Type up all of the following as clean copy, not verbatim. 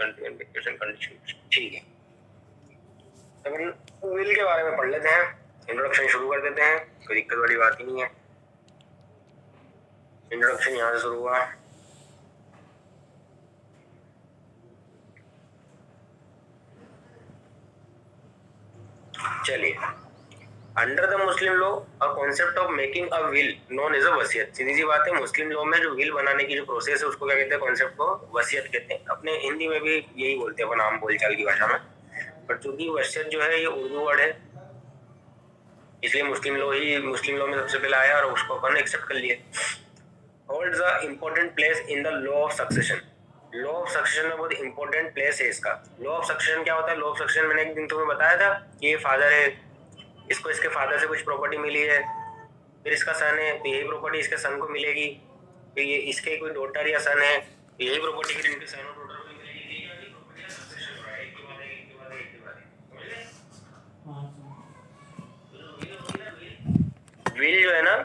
Country and vacation conditions. ठीक है, तो अपन विल के बारे में पढ़ लेते हैं, इंट्रोडक्शन शुरू कर देते हैं, कोई दिक्कत वाली बात ही नहीं है। इंट्रोडक्शन यहाँ से शुरू हुआ। चलिए, under the Muslim law a concept of making a will known as a वसीयत। सीधी सी बात है, मुस्लिम लॉ में जो विल बनाने की जो प्रोसेस है उसको क्या कहते हैं, कॉन्सेप्ट को वसीयत कहते हैं। अपने हिंदी में भी यही बोलते हैं अपन आम बोलचाल की भाषा में, पर चूंकि वसीयत जो है ये उर्दू वर्ड है, इसलिए मुस्लिम लॉ में सबसे पहले आया और उसको अपन एक्सेप्ट कर लिए। Holds a important place in the law of succession. Law of succession में बहुत इंपॉर्टेंट प्लेस है इसका। लॉ ऑफ सक्सेशन क्या होता है? लॉ ऑफ सक्सेशन मैंने एक दिन तुम्हें बताया था कि ये फादर है, इसको इसके फादर से कुछ प्रॉपर्टी मिली है, फिर इसका सन है तो यही प्रॉपर्टी इसके सन को मिलेगी, फिर ये इसके कोई डॉटर या सन है तो यही प्रॉपर्टी फिर इनके सन और डॉटर को मिलेगी। ये प्रॉपर्टी का सक्सेशन हो रहा है, एक के बाद एक, एक के बाद एक, एक के बाद एक। समझ ले? विल जो है ना,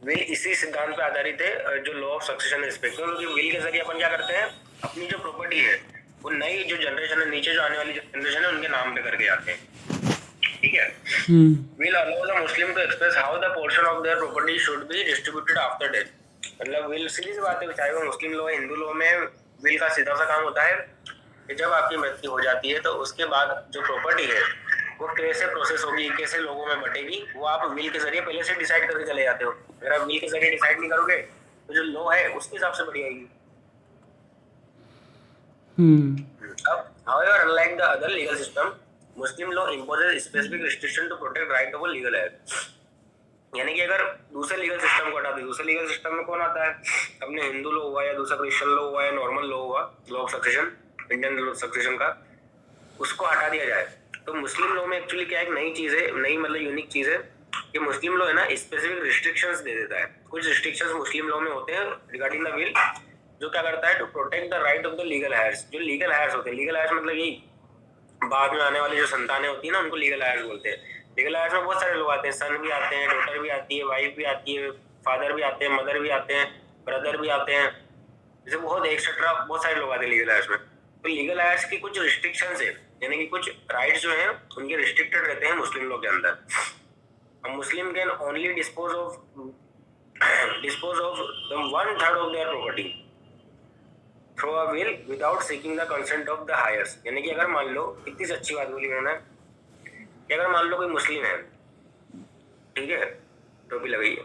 विल इसी सिद्धांत पे आधारित है जो लॉ ऑफ सक्सेशन रिस्पेक्ट में, क्योंकि विल के जरिए अपन क्या करते हैं, अपनी जो प्रॉपर्टी है वो नई जो जनरेशन है, नीचे जो आने वाली जनरेशन है उनके नाम पे करके आते हैं। ठीक है, will allow the Muslim to express how the portion of their property should be distributed after death. मतलब विल सीधी सी बात है, चाहे वो मुस्लिम लॉ हिंदू लॉ में विल का सीधा सा काम होता है कि जब आपकी मृत्यु हो जाती है तो उसके बाद जो प्रॉपर्टी है वो कैसे प्रोसेस होगी, कैसे लोगों में बटेगी, वो आप विल के जरिए पहले से डिसाइड करके चले जाते हो। अगर आप विल के जरिए डिसाइड नहीं करोगे तो जो लॉ है उसके हिसाब से बढ़ी आएगी। अब however unlike the other legal system, Muslim law imposes specific restriction to protect right of a legal heir। यानी कि अगर दूसरे लीगल सिस्टम को हटा दे, दूसरे लीगल सिस्टम में कौन आता है, अपने हिंदू लॉ हुआ या दूसरा क्रिश्चियन लॉ हुआ या नॉर्मल लॉ हुआ, law of succession, Indian law of succession का, उसको हटा दिया जाए तो मुस्लिम लॉ में एक्चुअली क्या एक नई चीज है, नई मतलब यूनिक चीज है कि मुस्लिम लॉ है ना स्पेसिफिक रिस्ट्रिक्शंस दे देता है। कुछ रिस्ट्रिक्शंस मुस्लिम लॉ में होते हैं रिगार्डिंग द विल, जो क्या करता है to protect the right of the legal heirs. जो लीगल हायर्स होते हैं, लीगल हायर्स मतलब यही बाद में आने वाली जो संतानें होती है ना उनको लीगल हायर्स बोलते हैं। लीगल हायर्स में बहुत सारे लोग आते हैं, सन भी आते हैं, डॉटर भी आती है, वाइफ भी आती है, फादर भी आते हैं, मदर भी आते हैं, ब्रदर भी आते हैं, जैसे बहुत एक्सेट्रा बहुत सारे लोग आते हैं लीगल हायर्स में। तो लीगल हायर्स की कुछ रिस्ट्रिक्शंस है, यानी कि कुछ राइट्स जो हैं उनके रिस्ट्रिक्टेड रहते हैं मुस्लिम लॉ के अंदर। Muslim can only dispose of the 1/3 of their property through a will without seeking the consent of the heirs. यानी कि अगर मान लो, इतनी सी अच्छी बात बोली मैंने कि अगर मान लो कोई मुस्लिम है, ठीक है, टोपी लगाई है,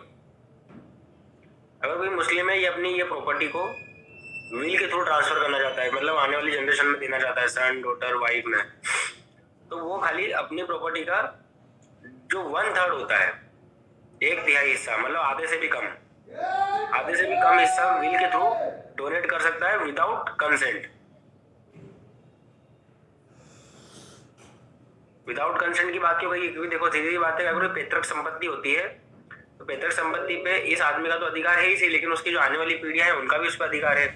अगर कोई मुस्लिम है, ये अपनी ये प्रॉपर्टी को विल के थ्रू ट्रांसफर करना चाहता है, मतलब आने वाली जनरेशन में देना चाहता है, सन डॉटर वाइफ में, तो वो खाली अपनी प्रॉपर्टी का जो 1/3 होता है, 1/3 हिस्सा, मतलब आधे से भी कम हिस्सा विल के थ्रू डोनेट कर सकता है विदाउट कंसेंट। विदाउट कंसेंट की बात क्यों कही? क्योंकि देखो सीधी बात है, अगर कोई पैतृक संपत्ति होती है तो पैतृक संपत्ति पे इस आदमी का तो अधिकार है ही सही, लेकिन उसकी जो आने वाली पीढ़ियां हैं उनका भी उस पर अधिकार है।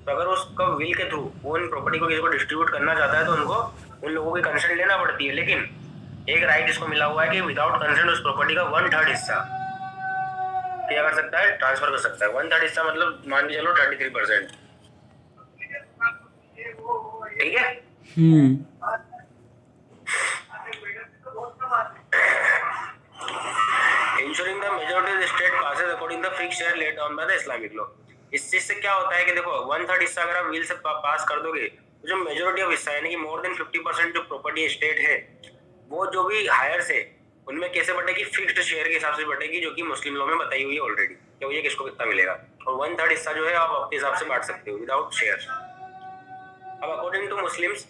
तो अगर उसका विल के थ्रू वो उन प्रॉपर्टी को किसी को डिस्ट्रीब्यूट करना चाहता है तो उनको उन लोगों की कंसेंट लेना पड़ती है। लेकिन एक राइट इसको मिला हुआ है कि विदाउट कंसेंट उस प्रॉपर्टी का 1/3 हिस्सा क्या कर सकता है, ट्रांसफर कर सकता है। 1/3 हिस्सा मतलब मान के चलो 33%। ठीक है, ensuring the majority of the state passes according to the fixed share laid down by the Islamic law। इस चीज से क्या होता है कि देखो 1/3 हिस्सा अगर आप विल से पास कर दोगे तो जो मेजोरिटी ऑफ हिस्सा यानी कि मोर देन 50% जो प्रॉपर्टी स्टेट है वो जो भी हायर्स है उनमें कैसे बटेगी, फिक्स्ड शेयर के हिसाब से बटेगी, जो कि मुस्लिम लॉ में बताई हुई है ऑलरेडी कि ये किसको कितना मिलेगा। और 1/3 हिस्सा जो है आप अपने हिसाब से बांट सकते हो विदाउट शेयर। अब according to Muslims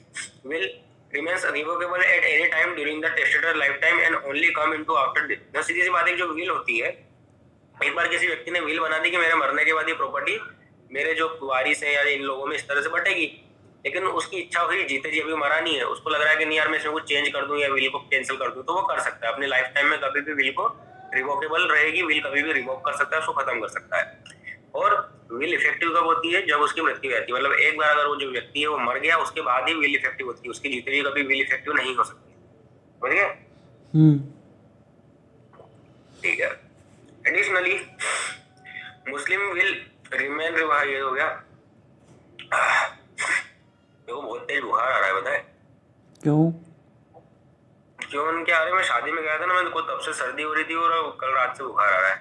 will remains revocable at any time during the testator lifetime and only come into after death। तो सीधी सी बात है, जो विल होती है, एक बार किसी व्यक्ति ने विल बना दी कि मेरे मरने के बाद ये प्रॉपर्टी मेरे जो वारिस है या इन लोगों में इस तरह से बटेगी, लेकिन उसकी इच्छा हुई जीते जी, अभी मरा नहीं है, उसको लग रहा है कि नहीं यार मैं इसमें कुछ चेंज कर दूं या विल को कैंसिल कर दूं, तो वो कर सकता है अपने लाइफ टाइम में। कभी भी विल को रिवोकेबल रहेगी, विल कभी भी रिवोक कर सकता है, उसको खत्म कर सकता है। और विल इफेक्टिव कब होती है, जब उसकी मृत्यु रहती है। मतलब एक बार अगर वो जो व्यक्ति है वो मर गया उसके बाद ही विल इफेक्टिव होती है, उसकी जीते हुए कभी विल इफेक्टिव नहीं हो सकती। समझ गए? ठीक है। Additionally Muslim will remain revise हो गया, देखो बहुत क्यों? क्यों उनके आ रहे? मैं शादी में गया था ना, मेरे को तब से सर्दी हो रही थी और कल रात से बुखार आ रहा है।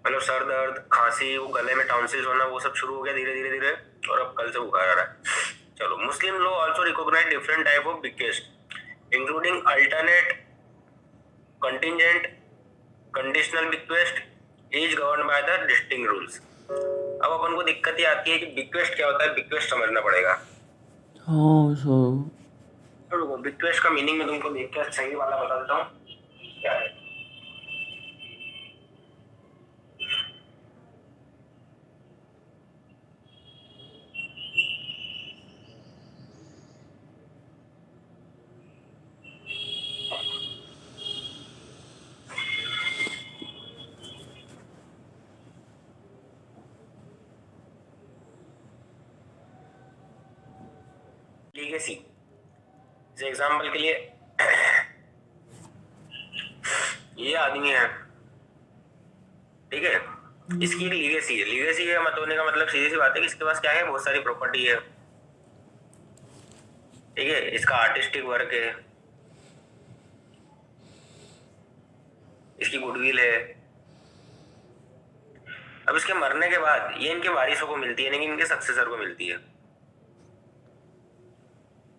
मतलब सर दर्द, खांसी, वो गले में टॉन्सिल्स होना, वो सब शुरू हो गया धीरे धीरे धीरे, और अब कल से बुखार आ रहा है। चलो, Muslim law also recognize different type of bequest including alternate, contingent, conditional bequest, each govern by the distinct rules. अब अपन को दिक्कत ये आती है कि बिक्वेस्ट क्या होता है, बिक्वेस्ट समझना पड़ेगा। हाँ सो रुको, बिक्वेस्ट का मीनिंग मैं तुमको देख के सही वाला बता देता हूँ क्या है। लीगेसी, जैसे एग्जाम्पल के लिए ये आदमी है, ठीक है, इसकी एक लीगेसी है। लीगेसी है मत होने का मतलब सीधी सी बात है कि इसके पास क्या है, बहुत सारी प्रॉपर्टी है, ठीक है, इसका आर्टिस्टिक वर्क है, इसकी गुडविल है। अब इसके मरने के बाद ये इनके वारिसों को मिलती है, नहीं इनके सक्सेसर को मिलती है,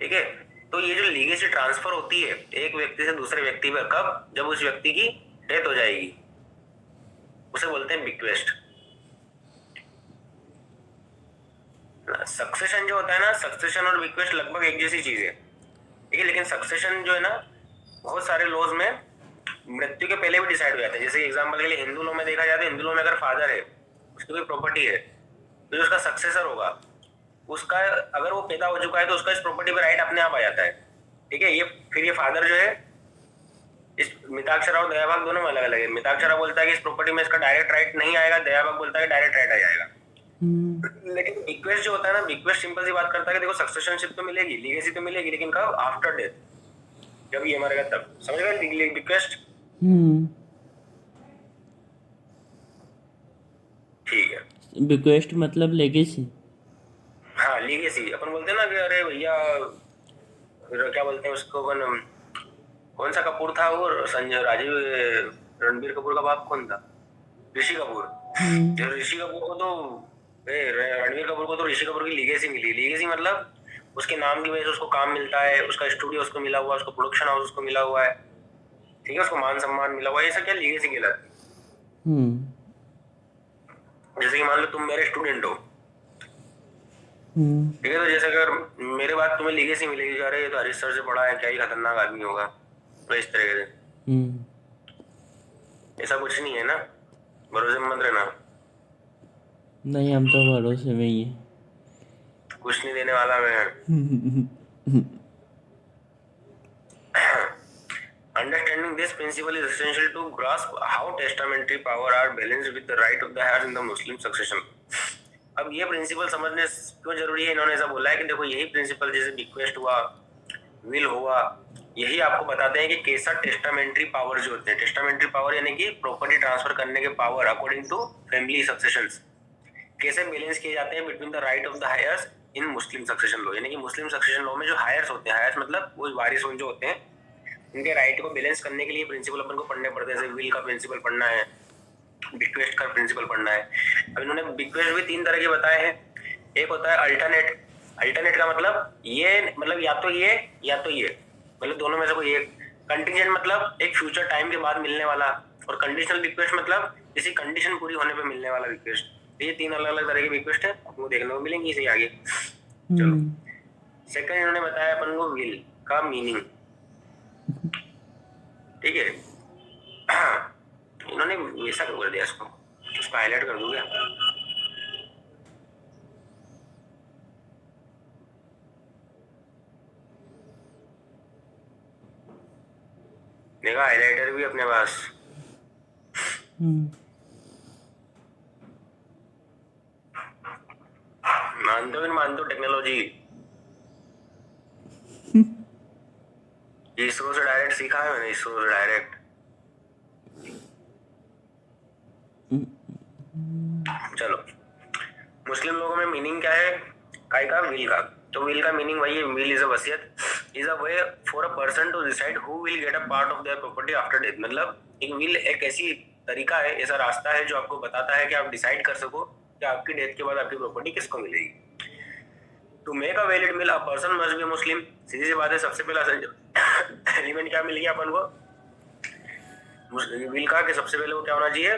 ठीक है। तो ये जो लीगेसी ट्रांसफर होती है एक व्यक्ति से दूसरे व्यक्ति पर, कब? जब उस व्यक्ति की डेथ हो जाएगी, उसे बोलते हैं बिक्वेस्ट। सक्सेशन जो होता है ना, सक्सेशन और बिक्वेस्ट लगभग एक जैसी चीज है, ठीक है, लेकिन सक्सेशन जो है ना, बहुत सारे लॉज में मृत्यु के पहले भी डिसाइड हो जाता है। जैसे एग्जांपल के लिए हिंदू लॉ में देखा जाए तो हिंदू लॉ में अगर फादर है, उसकी कोई प्रॉपर्टी है, तो जो उसका सक्सेसर होगा, उसका अगर वो पैदा हो चुका है तो उसका इस प्रॉपर्टी पे राइट अपने आप आ जाता है, ठीक है। ये फिर ये फादर जो है, इस मिताक्षरा और दयाभाग दोनों में अलग अलग है। मिताक्षरा बोलता है कि इस प्रॉपर्टी में इसका डायरेक्ट राइट नहीं आएगा, दयाभाग बोलता है डायरेक्ट राइट आ जाएगा। लेकिन बिक्वेस्ट जो होता है ना, बिक्वेस्ट सिंपल सी बात करता है कि देखो सक्सेशनशिप तो मिलेगी, लीगेसी तो मिलेगी, लेकिन कब? आफ्टर डेथ, जब ये मरेगा तब। समझ गए बिक्वेस्ट? ठीक है। बिक्वेस्ट मतलब लेगेसी। हाँ, लीगेसी अपन बोलते हैं ना कि अरे भैया क्या बोलते हैं उसको, कौन सा कपूर था वो, संजय राजीव, रणबीर कपूर का बाप कौन था? ऋषि कपूर। ऋषि कपूर को तो रणबीर कपूर को तो ऋषि कपूर की लीगेसी मिली। लीगेसी मतलब उसके नाम की वजह से उसको काम मिलता है, उसका स्टूडियो उसको मिला हुआ है, उसको प्रोडक्शन हाउस उसको मिला हुआ है, ठीक है, उसको मान सम्मान मिला हुआ है, ये सब क्या लीगेसी कहलाती है। जैसे कि मान लो तुम मेरे स्टूडेंट हो, ठीक है, तो जैसे अगर मेरे बाद तुम्हें लीगेसी मिलेगी, अरे ये तो हरीश सर से पढ़ा है, क्या ही खतरनाक आदमी होगा, तो इस तरह से। ऐसा कुछ नहीं है ना, भरोसे मत रहना। नहीं, हम तो भरोसे में ही है। कुछ नहीं देने वाला मैं। Understanding this principle is essential to grasp how testamentary power are balanced with the right of the heirs in the Muslim succession. अब ये प्रिंसिपल समझने क्यों जरूरी है, इन्होंने ऐसा बोला है कि देखो यही प्रिंसिपल, जैसे बिक्वेस्ट हुआ, विल हुआ, यही आपको बताते हैं कि कैसा टेस्टामेंट्री पावर जो होते हैं, टेस्टामेंट्री पावर यानी कि प्रॉपर्टी ट्रांसफर करने के power according to family successions, कैसे बैलेंस किए जाते हैं between the right of the heirs in Muslim succession law. यानी कि मुस्लिम सक्सेशन लॉ में जो हायर्स होते हैं, हायर्स मतलब वो वारिस जो होते हैं, उनके राइट को बैलेंस करने के लिए प्रिंसिपल अपन को पढ़ने पड़ते हैं। जैसे विल का प्रिंसिपल पढ़ना है, बिक्वेस्ट का प्रिंसिपल पढ़ना है। अब इन्होंने बिक्वेस्ट भी 3 तरह के बताए हैं। एक होता है अल्टरनेट। अल्टरनेट का मतलब ये, मतलब या तो ये या तो ये, मतलब दोनों में से कोई एक। कंटीजेंट मतलब एक फ्यूचर टाइम के बाद मिलने वाला, और कंडीशनल बिक्वेस्ट मतलब किसी कंडीशन पूरी होने पे मिलने वाला बिक्वेस्ट। ये 3 अलग अलग तरह की बिक्वेस्ट है, आपको देखने को मिलेंगी इसे आगे। चलो, सेकंड इन्होंने बताया अपन को विल का मीनिंग, ठीक है। इन्होंने वैसा क्यों कर दिया इसको हाईलाइट कर दूं क्या? देखा, हाईलाइटर भी अपने पास। मानते हो मानते हो टेक्नोलॉजी, इसरो से डायरेक्ट सीखा है मैंने, इसरो से डायरेक्ट। चलो, मुस्लिम लोगों में मीनिंग क्या है काय का? विल का। तो विल का मीनिंग वही है, विल इज अ वसीयत, is a way for a person to decide who will get a part of their property after death. मतलब एक विल एक ऐसी तरीका है, ऐसा रास्ता है जो आपको बताता है कि आप डिसाइड कर सको कि आपकी डेथ के बाद आपकी प्रॉपर्टी किसको मिलेगी। To make a valid will a person must be Muslim. सीधी सी बात है, सबसे पहला एलिमेंट क्या मिल गया अपन को विल का, कि सबसे पहले वो क्या होना चाहिए,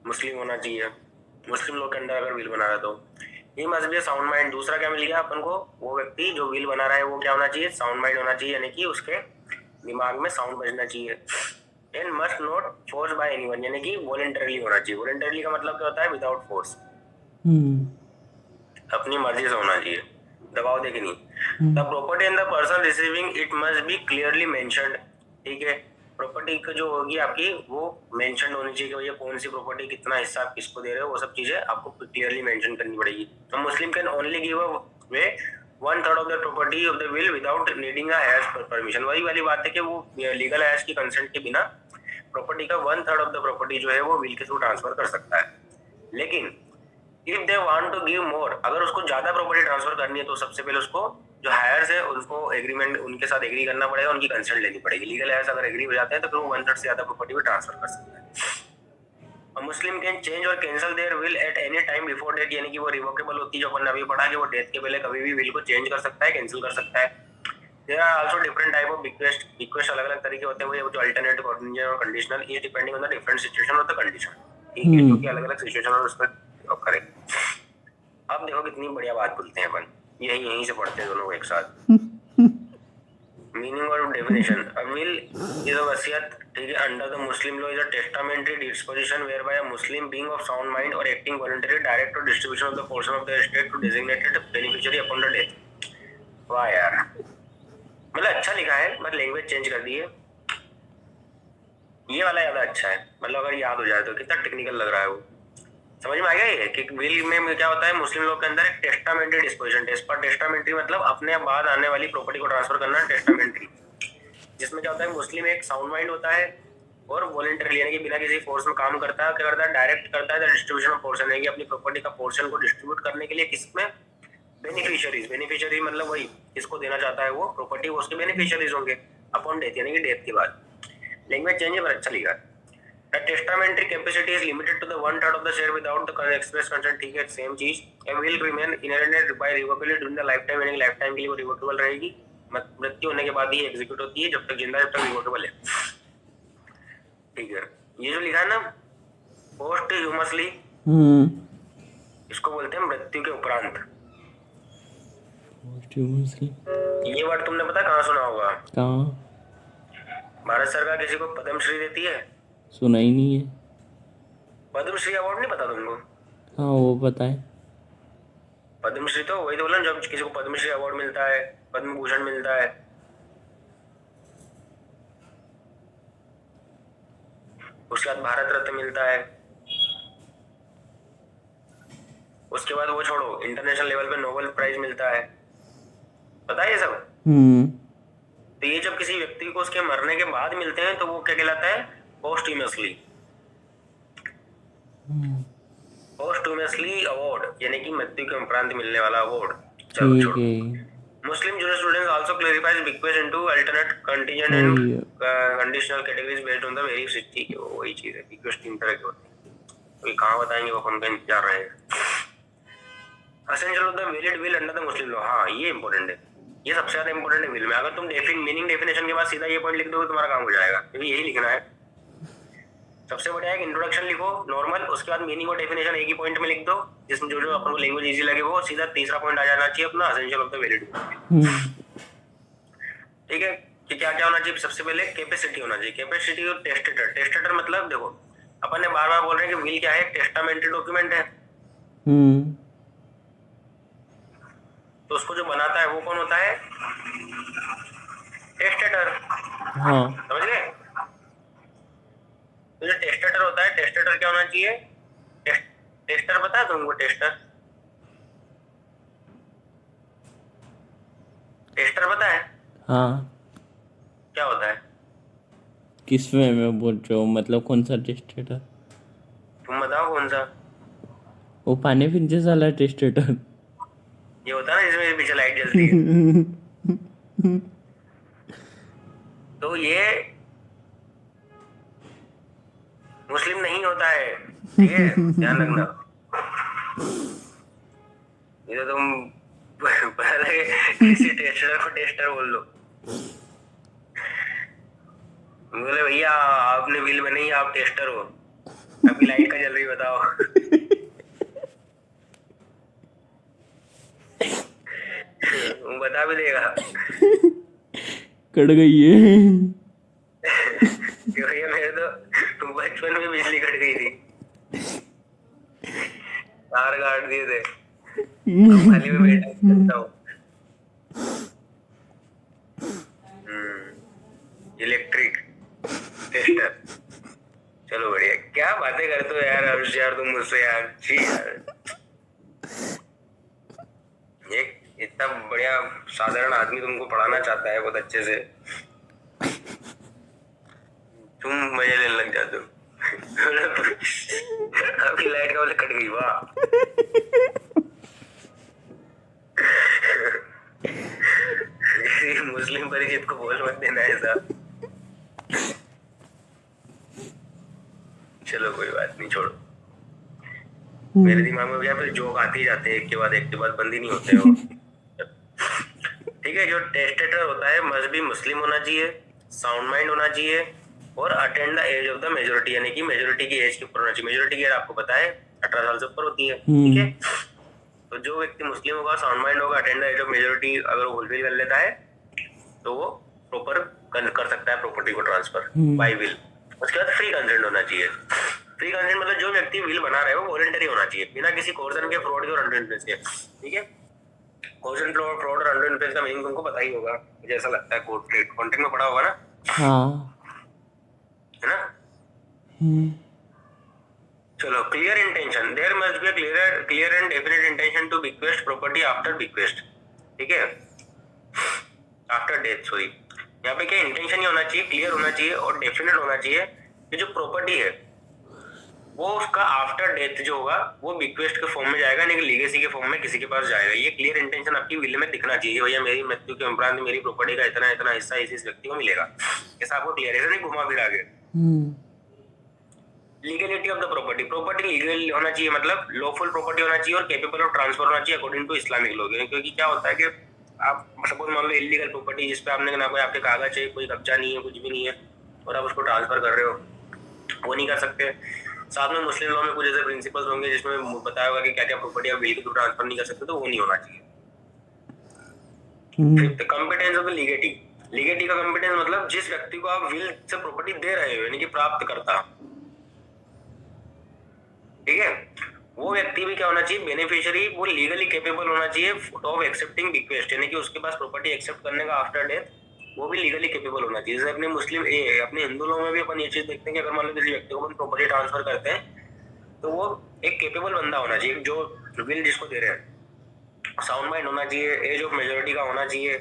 मुस्लिम होना चाहिए। मुस्लिम लोग के अंदर अगर विल बना रहा तो he must be sound mind. दूसरा क्या मिल गया अपन को, वो व्यक्ति जो विल बना रहा है वो क्या होना चाहिए, साउंड माइंड होना चाहिए, यानी कि उसके दिमाग में साउंड बजना चाहिए। And must not force by anyone, यानी कि वॉलंटरली होना चाहिए। वॉलंटरली का मतलब क्या होता है, विदाउट फोर्स, अपनी मर्जी से होना चाहिए, दबाव दे के नहीं। The property and the person receiving it must be clearly mentioned. ठीक है, प्रॉपर्टी जो होगी आपकी वो मेंशन होनी चाहिए कि भैया कौन सी प्रॉपर्टी, कितना हिस्सा आप किसको दे रहे हो, वो सब चीजें आपको क्लियरली मेंशन करनी पड़ेगी। तो Muslim can only give away 1/3 of the property of the will without needing a heir's permission. वही वाली बात है कि वो लीगल हायर्स की कंसेंट के बिना प्रॉपर्टी का 1/3 ऑफ द प्रॉपर्टी जो है वो विल के थ्रू ट्रांसफर कर सकता है। लेकिन if they want to give more, अगर उसको ज्यादा प्रॉपर्टी ट्रांसफर करनी है तो सबसे पहले उसको जो हायर्स है उनको एग्रीमेंट, उनके साथ एग्री करना पड़ेगा, उनकी कंसल्ट लेनी पड़ेगी। लीगल हायर्स अगर एग्री हो जाते हैं तो फिर वो 1/3 से ज्यादा प्रॉपर्टी भी ट्रांसफर कर सकता है। मुस्लिम कैन चेंज और cancel their will at any time before death, यानी कि वो रिवोकेबल होती है, जो अपन ने अभी पढ़ा कि वो डेथ के पहले कभी भी विल को चेंज कर सकता है, कैंसिल कर सकता है। There are also different type of bequest. Bequest अलग अलग तरीके होते हैं, वो जो अल्टरनेटिव, कंटीजेंट और conditional, is depending on the different situation of the condition. ठीक है, क्योंकि अलग अलग सिचुएशन और उस पर करेक्ट। अब देखो कितनी बढ़िया बात बोलते हैं अपन, यहीं से पढ़ते हैं दोनों को एक साथ। मीनिंग और definition, a will is a वसीयत, ठीक है, under the Muslim law is a testamentary disposition whereby a Muslim being of sound mind और एक्टिंग वॉलंटरी डायरेक्ट और distribution of the portion of the estate to designated beneficiary upon the death. वाह यार, मतलब अच्छा लिखा है, मतलब language change कर दी है। ये वाला ज्यादा अच्छा है, मतलब अगर याद हो जाए तो कितना टेक्निकल लग रहा है वो। समझ में आ गया ये कि विल में क्या होता है, मुस्लिम लोग के अंदर एक टेस्टामेंट्री डिस्पोजिशन। टेस्टामेंट्री मतलब अपने बाद आने वाली प्रॉपर्टी को ट्रांसफर करना, टेस्टामेंट्री, जिसमें क्या होता है, मुस्लिम एक साउंड माइंड होता है और वॉलंटरी, यानी कि बिना किसी फोर्स में काम करता है। क्या करता है, डायरेक्ट करता है डिस्ट्रीब्यूशन ऑफ पोर्शन, यानी कि अपनी प्रॉपर्टी का पोर्शन को डिस्ट्रीब्यूट करने के लिए किसमें, बेनिफिशियरीज। बेनिफिशियरी मतलब वही किसको देना चाहता है वो प्रॉपर्टी, वो उसके बेनिफिशियरीज होंगे अपॉन डेथ, यानी कि डेथ के बाद। लैंग्वेज चेंज है पर अच्छा लिखा है। The testamentary capacity is limited to the 1/3 of the share without the express consent। ठीक है, सेम चीज। A will remain inherited by revocability during the lifetime, यानी लाइफ टाइम के लिए वो रिवोकेबल रहेगी, मृत्यु होने के बाद ही एग्जीक्यूट होती है, जब तक जिंदा है जब तक रिवोकेबल है। ठीक है, ये जो लिखा है ना पोस्ट ह्यूमसली, इसको बोलते हैं मृत्यु के उपरांत। ये वर्ड तुमने पता कहाँ सुना होगा? कहाँ? भारत सरकार किसी को पद्मश्री देती है? सुना ही नहीं है। पद्मश्री अवार्ड नहीं पता तुमको? हाँ वो पता है। पद्मश्री तो वही तो बोला, जब किसी को पद्मश्री अवार्ड मिलता है, पद्म भूषण मिलता है, उसके बाद भारत रत्न मिलता है, उसके बाद वो छोड़ो इंटरनेशनल लेवल पे नोबेल प्राइज मिलता है, पता है ये सब? तो ये जब किसी व्यक्ति को उसके मरने के बाद मिलते हैं तो वो क्या कहलाता है, पोस्टह्यूमसली। पोस्टह्यूमसली अवार्ड, यानी कि मृत्यु के उपरांत मिलने वाला अवार्ड। चलो छोड़ो। Muslim jurisprudence also clarifies bequest into alternate, contingent and conditional categories based on the various city। वही चीज है, bequest तीन तरह के होते हैं, कोई कहाँ बताएंगे वो अपन का इंतजार रहेगा। Essential of the valid will under the Muslim law, हाँ ये इंपॉर्टेंट है, ये सबसे ज्यादा इंपॉर्टेंट है विल में। अगर तुम मीनिंग डेफिनेशन के बाद सीधा ये पॉइंट लिख दोगे तुम्हारा काम हो जाएगा, क्योंकि यही लिखना है। सबसे बढ़िया एक इंट्रोडक्शन लिखो नॉर्मल, उसके बाद मीनिंग और डेफिनेशन एक ही पॉइंट में लिख दो, जिसमें जो जो अपन को लैंग्वेज इजी लगे वो सीधा तीसरा पॉइंट आ जाना चाहिए अपना, एसेंशियल ऑफ द वैलिड। ठीक है, कि क्या क्या होना चाहिए, सबसे पहले कैपेसिटी होना चाहिए। कैपेसिटी और टेस्टेटर। टेस्टेटर मतलब देखो अपन ने बार बार बोल रहे हैं कि विल क्या है, टेस्टामेंट्री डॉक्यूमेंट है, तो उसको जो बनाता है वो कौन होता है, टेस्टेटर। समझ गए? तो जो टेस्टेटर होता है, टेस्टेटर क्या होना चाहिए, टेस्टर पता है तुमको? टेस्टर पता है? हाँ। क्या होता है? किस वे में बोल रहे हो, मतलब कौन सा टेस्टेटर? तुम बताओ कौन सा? वो पानी फिंचेस वाला टेस्टेटर। ये होता है ना जिसमें पीछे लाइट जलती है, तो ये मुस्लिम नहीं होता है, ठीक है, ध्यान रखना। ये तो तुम पहले किसी टेस्टर को टेस्टर बोल लो, बोले भैया आपने बिल बनाई, आप टेस्टर हो, आपकी लाइट का जल रही बताओ। वो बता भी देगा कट गई है। कि भैया मेरे तो बचपन में बिजली कट गई थी, तार काट दिए थे, खाली में बैठ सकता हूँ। इलेक्ट्रिक टेस्टर, चलो बढ़िया। क्या बातें करते हो यार अर्श यार, तुम मुझसे यार, छी यार। एक इतना बढ़िया साधारण आदमी तुमको पढ़ाना चाहता है बहुत अच्छे से, तुम मजे लेने लग जाते हो। अभी लाइट का वाले कट गई, वाह। मुस्लिम परिचित को बोल मत देना ऐसा। चलो कोई बात नहीं, छोड़ो। मेरे दिमाग में क्या जोक आते ही जाते हैं, एक के बाद बंद ही नहीं होते हो। ठीक है, जो टेस्टेटर होता है मस्ट बी मुस्लिम होना चाहिए, साउंड माइंड होना चाहिए, और attend the age of the majority, यानी कि मेजोरिटी की एज के ऊपर होना चाहिए। मेजोरिटी की एज आपको पता है 18 साल से ऊपर होती है, ठीक है। तो जो व्यक्ति मुस्लिम होगा, साउंड माइंड होगा, attend the age of majority अगर वो फुलफिल कर लेता है तो वो प्रॉपर कर सकता है प्रॉपर्टी को ट्रांसफर बाय विल। उसके बाद फ्री कंसेंट होना चाहिए। फ्री कंसेंट मतलब जो व्यक्ति विल बना रहे हो वो वॉलंटरी होना चाहिए, बिना किसी कोर्सन के, फ्रॉड के और अंडर इन्फ्लुएंस के, ठीक है। कोर्सन फ्रॉड और अंडर इन्फ्लुएंस का मीनिंग तुमको पता ही होगा, मुझे ऐसा लगता है, कॉन्टेंट में पढ़ा होगा ना, हाँ है ना। चलो, clear intention, there must be clear and definite intention to bequest property after bequest, ठीक है, आफ्टर डेथ, सॉरी। यहाँ पे क्या इंटेंशन ही होना चाहिए, क्लियर होना चाहिए और डेफिनेट होना चाहिए कि जो प्रॉपर्टी है वो उसका आफ्टर डेथ जो होगा वो बिक्वेस्ट के फॉर्म में जाएगा, नहीं कि लीगेसी के फॉर्म में किसी के पास जाएगा। ये क्लियर इंटेंशन आपकी विल में दिखना चाहिए, भैया मेरी मृत्यु के उपरांत मेरी प्रॉपर्टी का इतना इतना हिस्सा इस व्यक्ति को मिलेगा, ऐसा आपको क्लियर, ऐसा नहीं घुमा फिरा के। Legality of the property, property legal होना चाहिए, मतलब लॉफुल प्रॉपर्टी होना चाहिए और कैपेबल ऑफ ट्रांसफर होना चाहिए अकॉर्डिंग टू इस्लामिक लॉ। क्योंकि क्या होता है कि आप सपोज मान लो इलीगल प्रॉपर्टी जिसपे आपने ना कोई आपके कागज है, कोई कब्जा नहीं है, कुछ भी नहीं है, और आप उसको ट्रांसफर कर रहे हो, वो नहीं कर सकते। साथ में मुस्लिम लॉ में कुछ ऐसे प्रिंसिपल्स होंगे जिसमें बताया होगा कि क्या क्या प्रॉपर्टी आप विल के थ्रू ट्रांसफर नहीं कर सकते, तो वो नहीं होना चाहिए। फिफ्थ, कॉम्पिटेंस ऑफ द लीगेटी, लीगेटी का कॉम्पिटेंस मतलब जिस व्यक्ति को आप विल से प्रॉपर्टी दे रहे हो, यानी कि प्राप्त करता, ठीक है, वो व्यक्ति भी क्या होना चाहिए, बेनिफिशियरी, वो लीगली कैपेबल होना चाहिए ऑफ एक्सेप्टिंग बिक्वेस्ट, यानी कि उसके पास प्रॉपर्टी एक्सेप्ट करने का आफ्टर डेथ वो भी लीगली कैपेबल होना चाहिए। जैसे अपने मुस्लिम अपने हिंदू लोगों में भी अपन ये चीज देखते हैं कि अगर मान लो किसी व्यक्ति को अपन प्रॉपर्टी ट्रांसफर करते हैं तो वो एक कैपेबल बंदा होना चाहिए जो विल जिसको दे रहे हैं, साउंड माइंड होना चाहिए, एज ऑफ मेजोरिटी का होना चाहिए,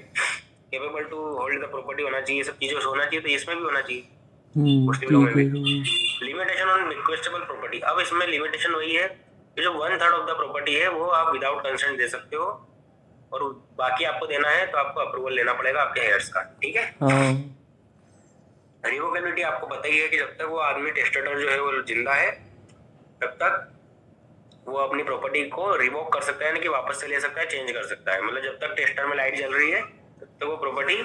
capable to hold the property होना चाहिए, सब चीजें होना चाहिए। तो इसमें भी होना चाहिए मुस्लिम लोगों में भी। लिमिटेशन ऑन रिक्वेस्टेबल प्रॉपर्टी, अब इसमें लिमिटेशन वही है कि जो 1/3 ऑफ द प्रॉपर्टी है वो आप विदाउट कंसेंट दे सकते हो, और बाकी आपको देना है तो आपको अप्रूवल लेना पड़ेगा आपके हेयर्स का, ठीक है। रिवोकेबिलिटी आपको पता ही है कि जब तक वो आदमी टेस्टेटर जो है वो जिंदा है तब तक वो अपनी प्रॉपर्टी को रिवोक कर सकता है, यानी कि वापस से ले सकता है, चेंज कर सकता है। मतलब जब तक टेस्टर में लाइट जल रही है तब तक वो प्रॉपर्टी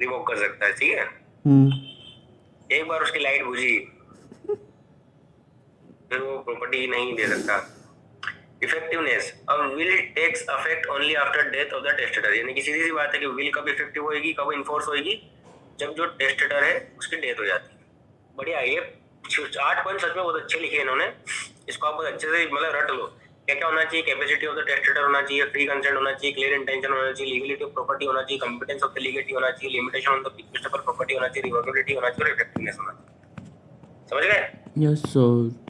रिवोक कर सकता है, ठीक है। एक बार उसकी लाइट बुझी फिर वो प्रॉपर्टी नहीं दे सकता। इफेक्टिवनेस, अब will takes affect only after death of the testator, यानी कि सीधी सी बात है कि विल कब इफेक्टिव होएगी, कब इन्फोर्स होएगी, जब जो टेस्टेटर है उसकी डेथ हो जाती है। बढ़िया, ये 8 पॉइंट सच में बहुत अच्छे लिखे इन्होंने, इसको आप बहुत अच्छे से मतलब रट लो। क्या क्या होना चाहिए, कैपेसिटी ऑफ द टेस्टेटर होना चाहिए, फ्री कंसेंट होना चाहिए, क्लियर इंटेंशन होना चाहिए, लीगलिटी ऑफ प्रॉपर्टी होना चाहिए, कॉम्पिटेंस ऑफ द लीगेटी होना चाहिए, लिमिटेशन ऑन द बिक्वेस्टेबल प्रॉपर्टी होना चाहिए, रिवोकेबिलिटी होना चाहिए और इफेक्टिवनेस होना चाहिए। समझ गए? Yes sir.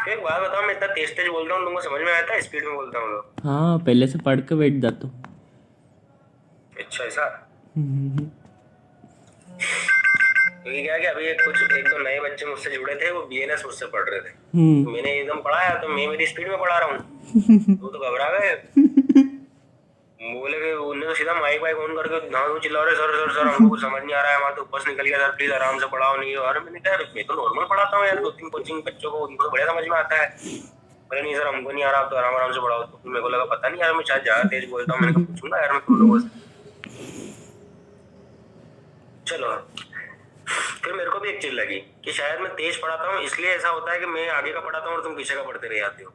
एक बात बताओ, मैं इतना तेज तेज बोल रहा हूँ, तुमको समझ में आता है? स्पीड में बोलता हूँ तो? हाँ, पहले से पढ़ के बैठ जाता हूँ। अच्छा, ऐसा। क्योंकि क्या कि अभी एक दो नए बच्चे मुझसे जुड़े थे, वो बीएनएस मुझसे पढ़ रहे थे, तो मैंने एकदम पढ़ाया, तो मैं मेरी स्पीड में पढ़ा रहा हूँ, वो तो घबरा गए, बोले कि उन्होंने तो सीधा माइक वाइक ऑन करके धाम चिल्ला रहे, सर सर सर हमको कुछ समझ नहीं आ रहा है, हमारा तो ऊपर से निकल गया सर, प्लीज आराम से पढ़ाओ। नहीं और मैंने कहा मैं तो नॉर्मल पढ़ाता हूँ यार, 2-3 कोचिंग बच्चों को, उनको तो बढ़िया समझ में आता है। बोले नहीं सर हमको नहीं आ रहा, आप तो आराम आराम से पढ़ाओ। तो मेरे को लगा पता नहीं यार मैं शायद ज्यादा तेज बोलता हूँ, मैंने कहा पूछूंगा यार मैं तुम लोगों से। चलो फिर मेरे को भी एक चीज लगी कि शायद मैं तेज पढ़ाता हूँ इसलिए ऐसा होता है कि मैं आगे का पढ़ाता हूँ और तुम पीछे का पढ़ते रह जाते हो।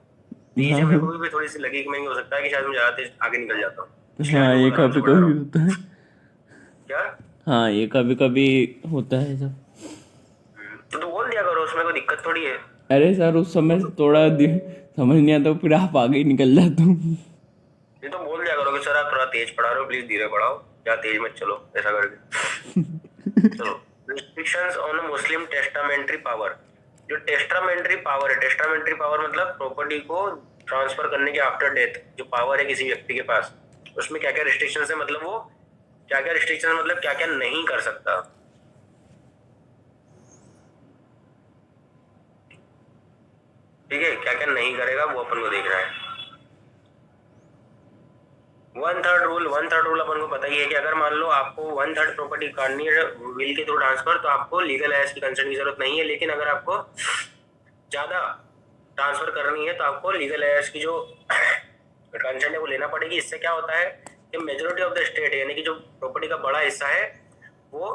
ये चीज मेरे को भी थोड़ी सी लगी कि मैं, हो सकता है कि शायद मैं ज्यादा तेज आगे निकल जाता हूँ, इसलिए हाँ मैं ये तुमको आराम से कभी पढ़ा रहा कभी हूँ। होता है। क्या? हाँ ये कभी कभी होता है सब। तो बोल दिया करो, उसमें कोई दिक्कत थोड़ी है। अरे सर उस समय थोड़ा समझ नहीं आता, फिर आप आगे ही निकल जाते हो। ये तो बोल दिया करो कि सर आप थोड़ा तेज पढ़ा रहे हो, प्लीज धीरे पढ़ाओ, या तेज मत चलो, ऐसा करके। चलो restrictions on Muslim testamentary power. जो टेस्टामेंट्री पावर है, टेस्टामेंट्री पावर मतलब प्रॉपर्टी को ट्रांसफर करने के आफ्टर डेथ जो पावर है किसी व्यक्ति के पास, उसमें क्या क्या रिस्ट्रिक्शंस है, मतलब वो क्या क्या रिस्ट्रिक्शन, मतलब क्या क्या नहीं कर सकता। ठीक है, क्या क्या नहीं करेगा वो अपन को देखना है। 1/3 रूल अपन को पता ही है कि अगर मान लो आपको 1/3 प्रॉपर्टी काटनी है विल के थ्रू ट्रांसफर, तो आपको लीगल एज की कंसर्न की जरूरत नहीं है। लेकिन अगर आपको ज्यादा ट्रांसफर करनी है तो आपको लीगल एज की जो कंसर्न है वो लेना पड़ेगी। इससे क्या होता है कि मेजोरिटी ऑफ द स्टेट यानी कि जो प्रॉपर्टी का बड़ा हिस्सा है वो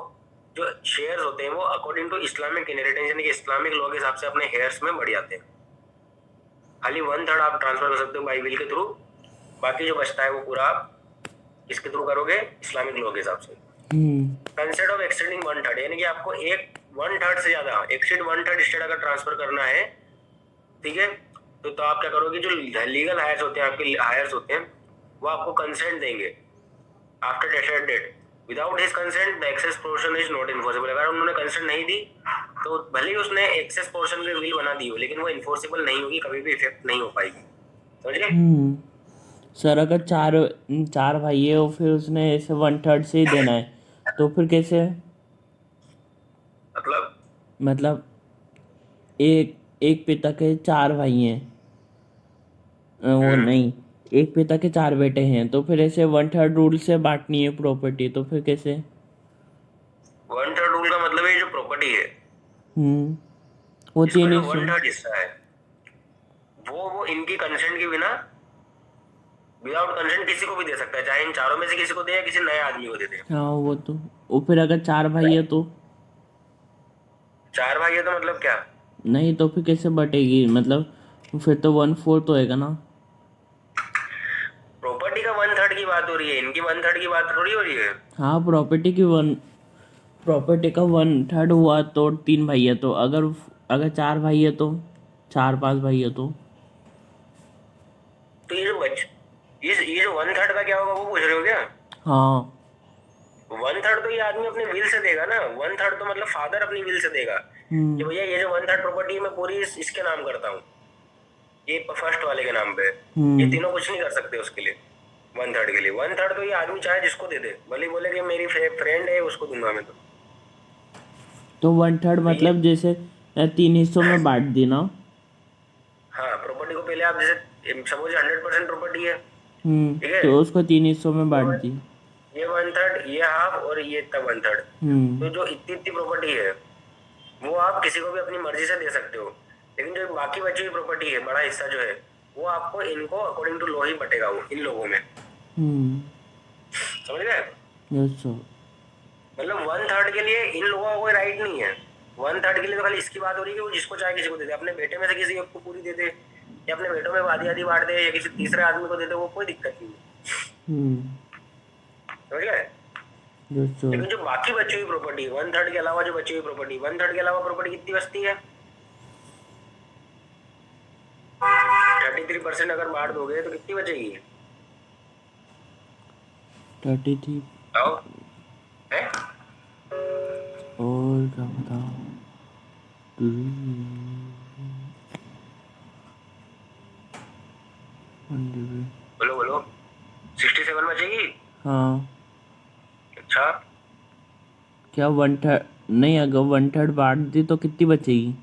जो शेयर्स होते हैं वो अकॉर्डिंग टू इस्लामिक इनहेरिटेंस यानी कि इस्लामिक लॉ के हिसाब से अपने हेयर्स में बढ़ जाते हैं। खाली 1/3 आप ट्रांसफर कर सकते हो बाई विल के थ्रू, बाकी जो बचता है वो पूरा आप किसके थ्रू करोगे, इस्लामिक लॉ के हिसाब से। कंसेप्ट ऑफ एक्सटेंडिंग 1/3 यानी कि आपको एक 1/3 से ज्यादा एक्सीड 1/3 स्टेट अगर ट्रांसफर करना है, ठीक है, तो आप क्या करोगे, जो लीगल हायर्स होते हैं, आपके हायर्स होते हैं वो आपको कंसेंट देंगे after dated date. Without his consent the excess portion is not enforceable. अगर उन्होंने कंसेंट नहीं दी तो भले ही उसने एक्सेस पोर्शन की विल बना दी हो, लेकिन वो इन्फोर्सेबल नहीं होगी, कभी भी इफेक्ट नहीं हो पाएगी। समझ गए? सर अगर चार चार भाई है और फिर उसने ऐसे 1/3 से ही देना है तो फिर कैसे? मतलब एक एक पिता के 4 भाई हैं, वो नहीं, एक पिता के 4 बेटे हैं, तो फिर ऐसे 1/3 रूल से बांटनी है प्रॉपर्टी, तो फिर कैसे? 1/3 रूल का मतलब ये जो प्रॉपर्टी है वो इसका 3 जो हिस्सों। 1/3 हिस्सा है वो इनकी कंसेंट के बिना, विदाउट कंसेंट किसी को भी दे सकता है, चाहे इन चारों में से किसी को दे या किसी नए आदमी को दे दे। हाँ वो फिर अगर 4 भाई है तो? 4 भाई है तो मतलब क्या? नहीं तो फिर कैसे बटेगी, मतलब फिर तो 1/4 होएगा ना। प्रॉपर्टी का 1/3 की बात हो रही है, इनकी 1/3 की बात थोड़ी हो रही है। हाँ प्रॉपर्टी का 1/3 हुआ तो 3 भाई है, तो अगर अगर 4 भाई है तो 4-5 भाई है तो ये जो ये जो 1/3 का क्या होगा वो पूछ रहे हो क्या? हाँ 1/3 तो ये आदमी अपने विल से देगा ना, 1/3 तो मतलब फादर अपनी विल से देगा कि भैया ये जो 1/3 प्रॉपर्टी मैं पूरी इसके नाम करता हूँ, ये फर्स्ट वाले के नाम पे। ये तीनों कुछ नहीं कर सकते उसके लिए 1/3 के लिए। 1/3 तो ये आदमी चाहे जिसको दे दे, भले बोले कि मेरी फ्रेंड है उसको दूंगा मैं। तो 1/3 मतलब जैसे 3 हिस्सों में बांट दी ना। हाँ प्रॉपर्टी को पहले आप जैसे सपोज 100% प्रॉपर्टी है, ठीक है, तो उसको 3 हिस्सों में बांट दी। ये 1/3 ये हाफ और ये तब 1/3। तो जो इतनी इतनी प्रॉपर्टी है वो आप किसी को भी अपनी मर्जी से दे सकते हो, लेकिन जो बाकी बची हुई प्रॉपर्टी है बड़ा हिस्सा जो है वो आपको इनको अकॉर्डिंग टू लॉ ही बटेगा, वो इन लोगों में। समझ गए? यस मतलब 1/3 के लिए इन लोगों का कोई राइट नहीं है। 1/3 के लिए तो खाली इसकी बात हो रही है कि वो जिसको चाहे किसी को दे दे, अपने बेटे में से किसी को पूरी दे दे या अपने बेटों में आधी आधी बांट दे या किसी तीसरे आदमी को दे दे, वो कोई दिक्कत नहीं है। समझ गए? लेकिन जो बाकी बची हुई प्रॉपर्टी 1/3 के अलावा जो बची हुई प्रॉपर्टी, 1/3 के अलावा प्रॉपर्टी कितनी बचती है? 33% अगर बांट दोगे तो कितनी बचेगी? 33 आओ है? और क्या बताओ? बोलो बोलो। 67 बचेगी। हाँ अच्छा क्या 1/3 नहीं, अगर 1/3 बांट दी तो कितनी बचेगी?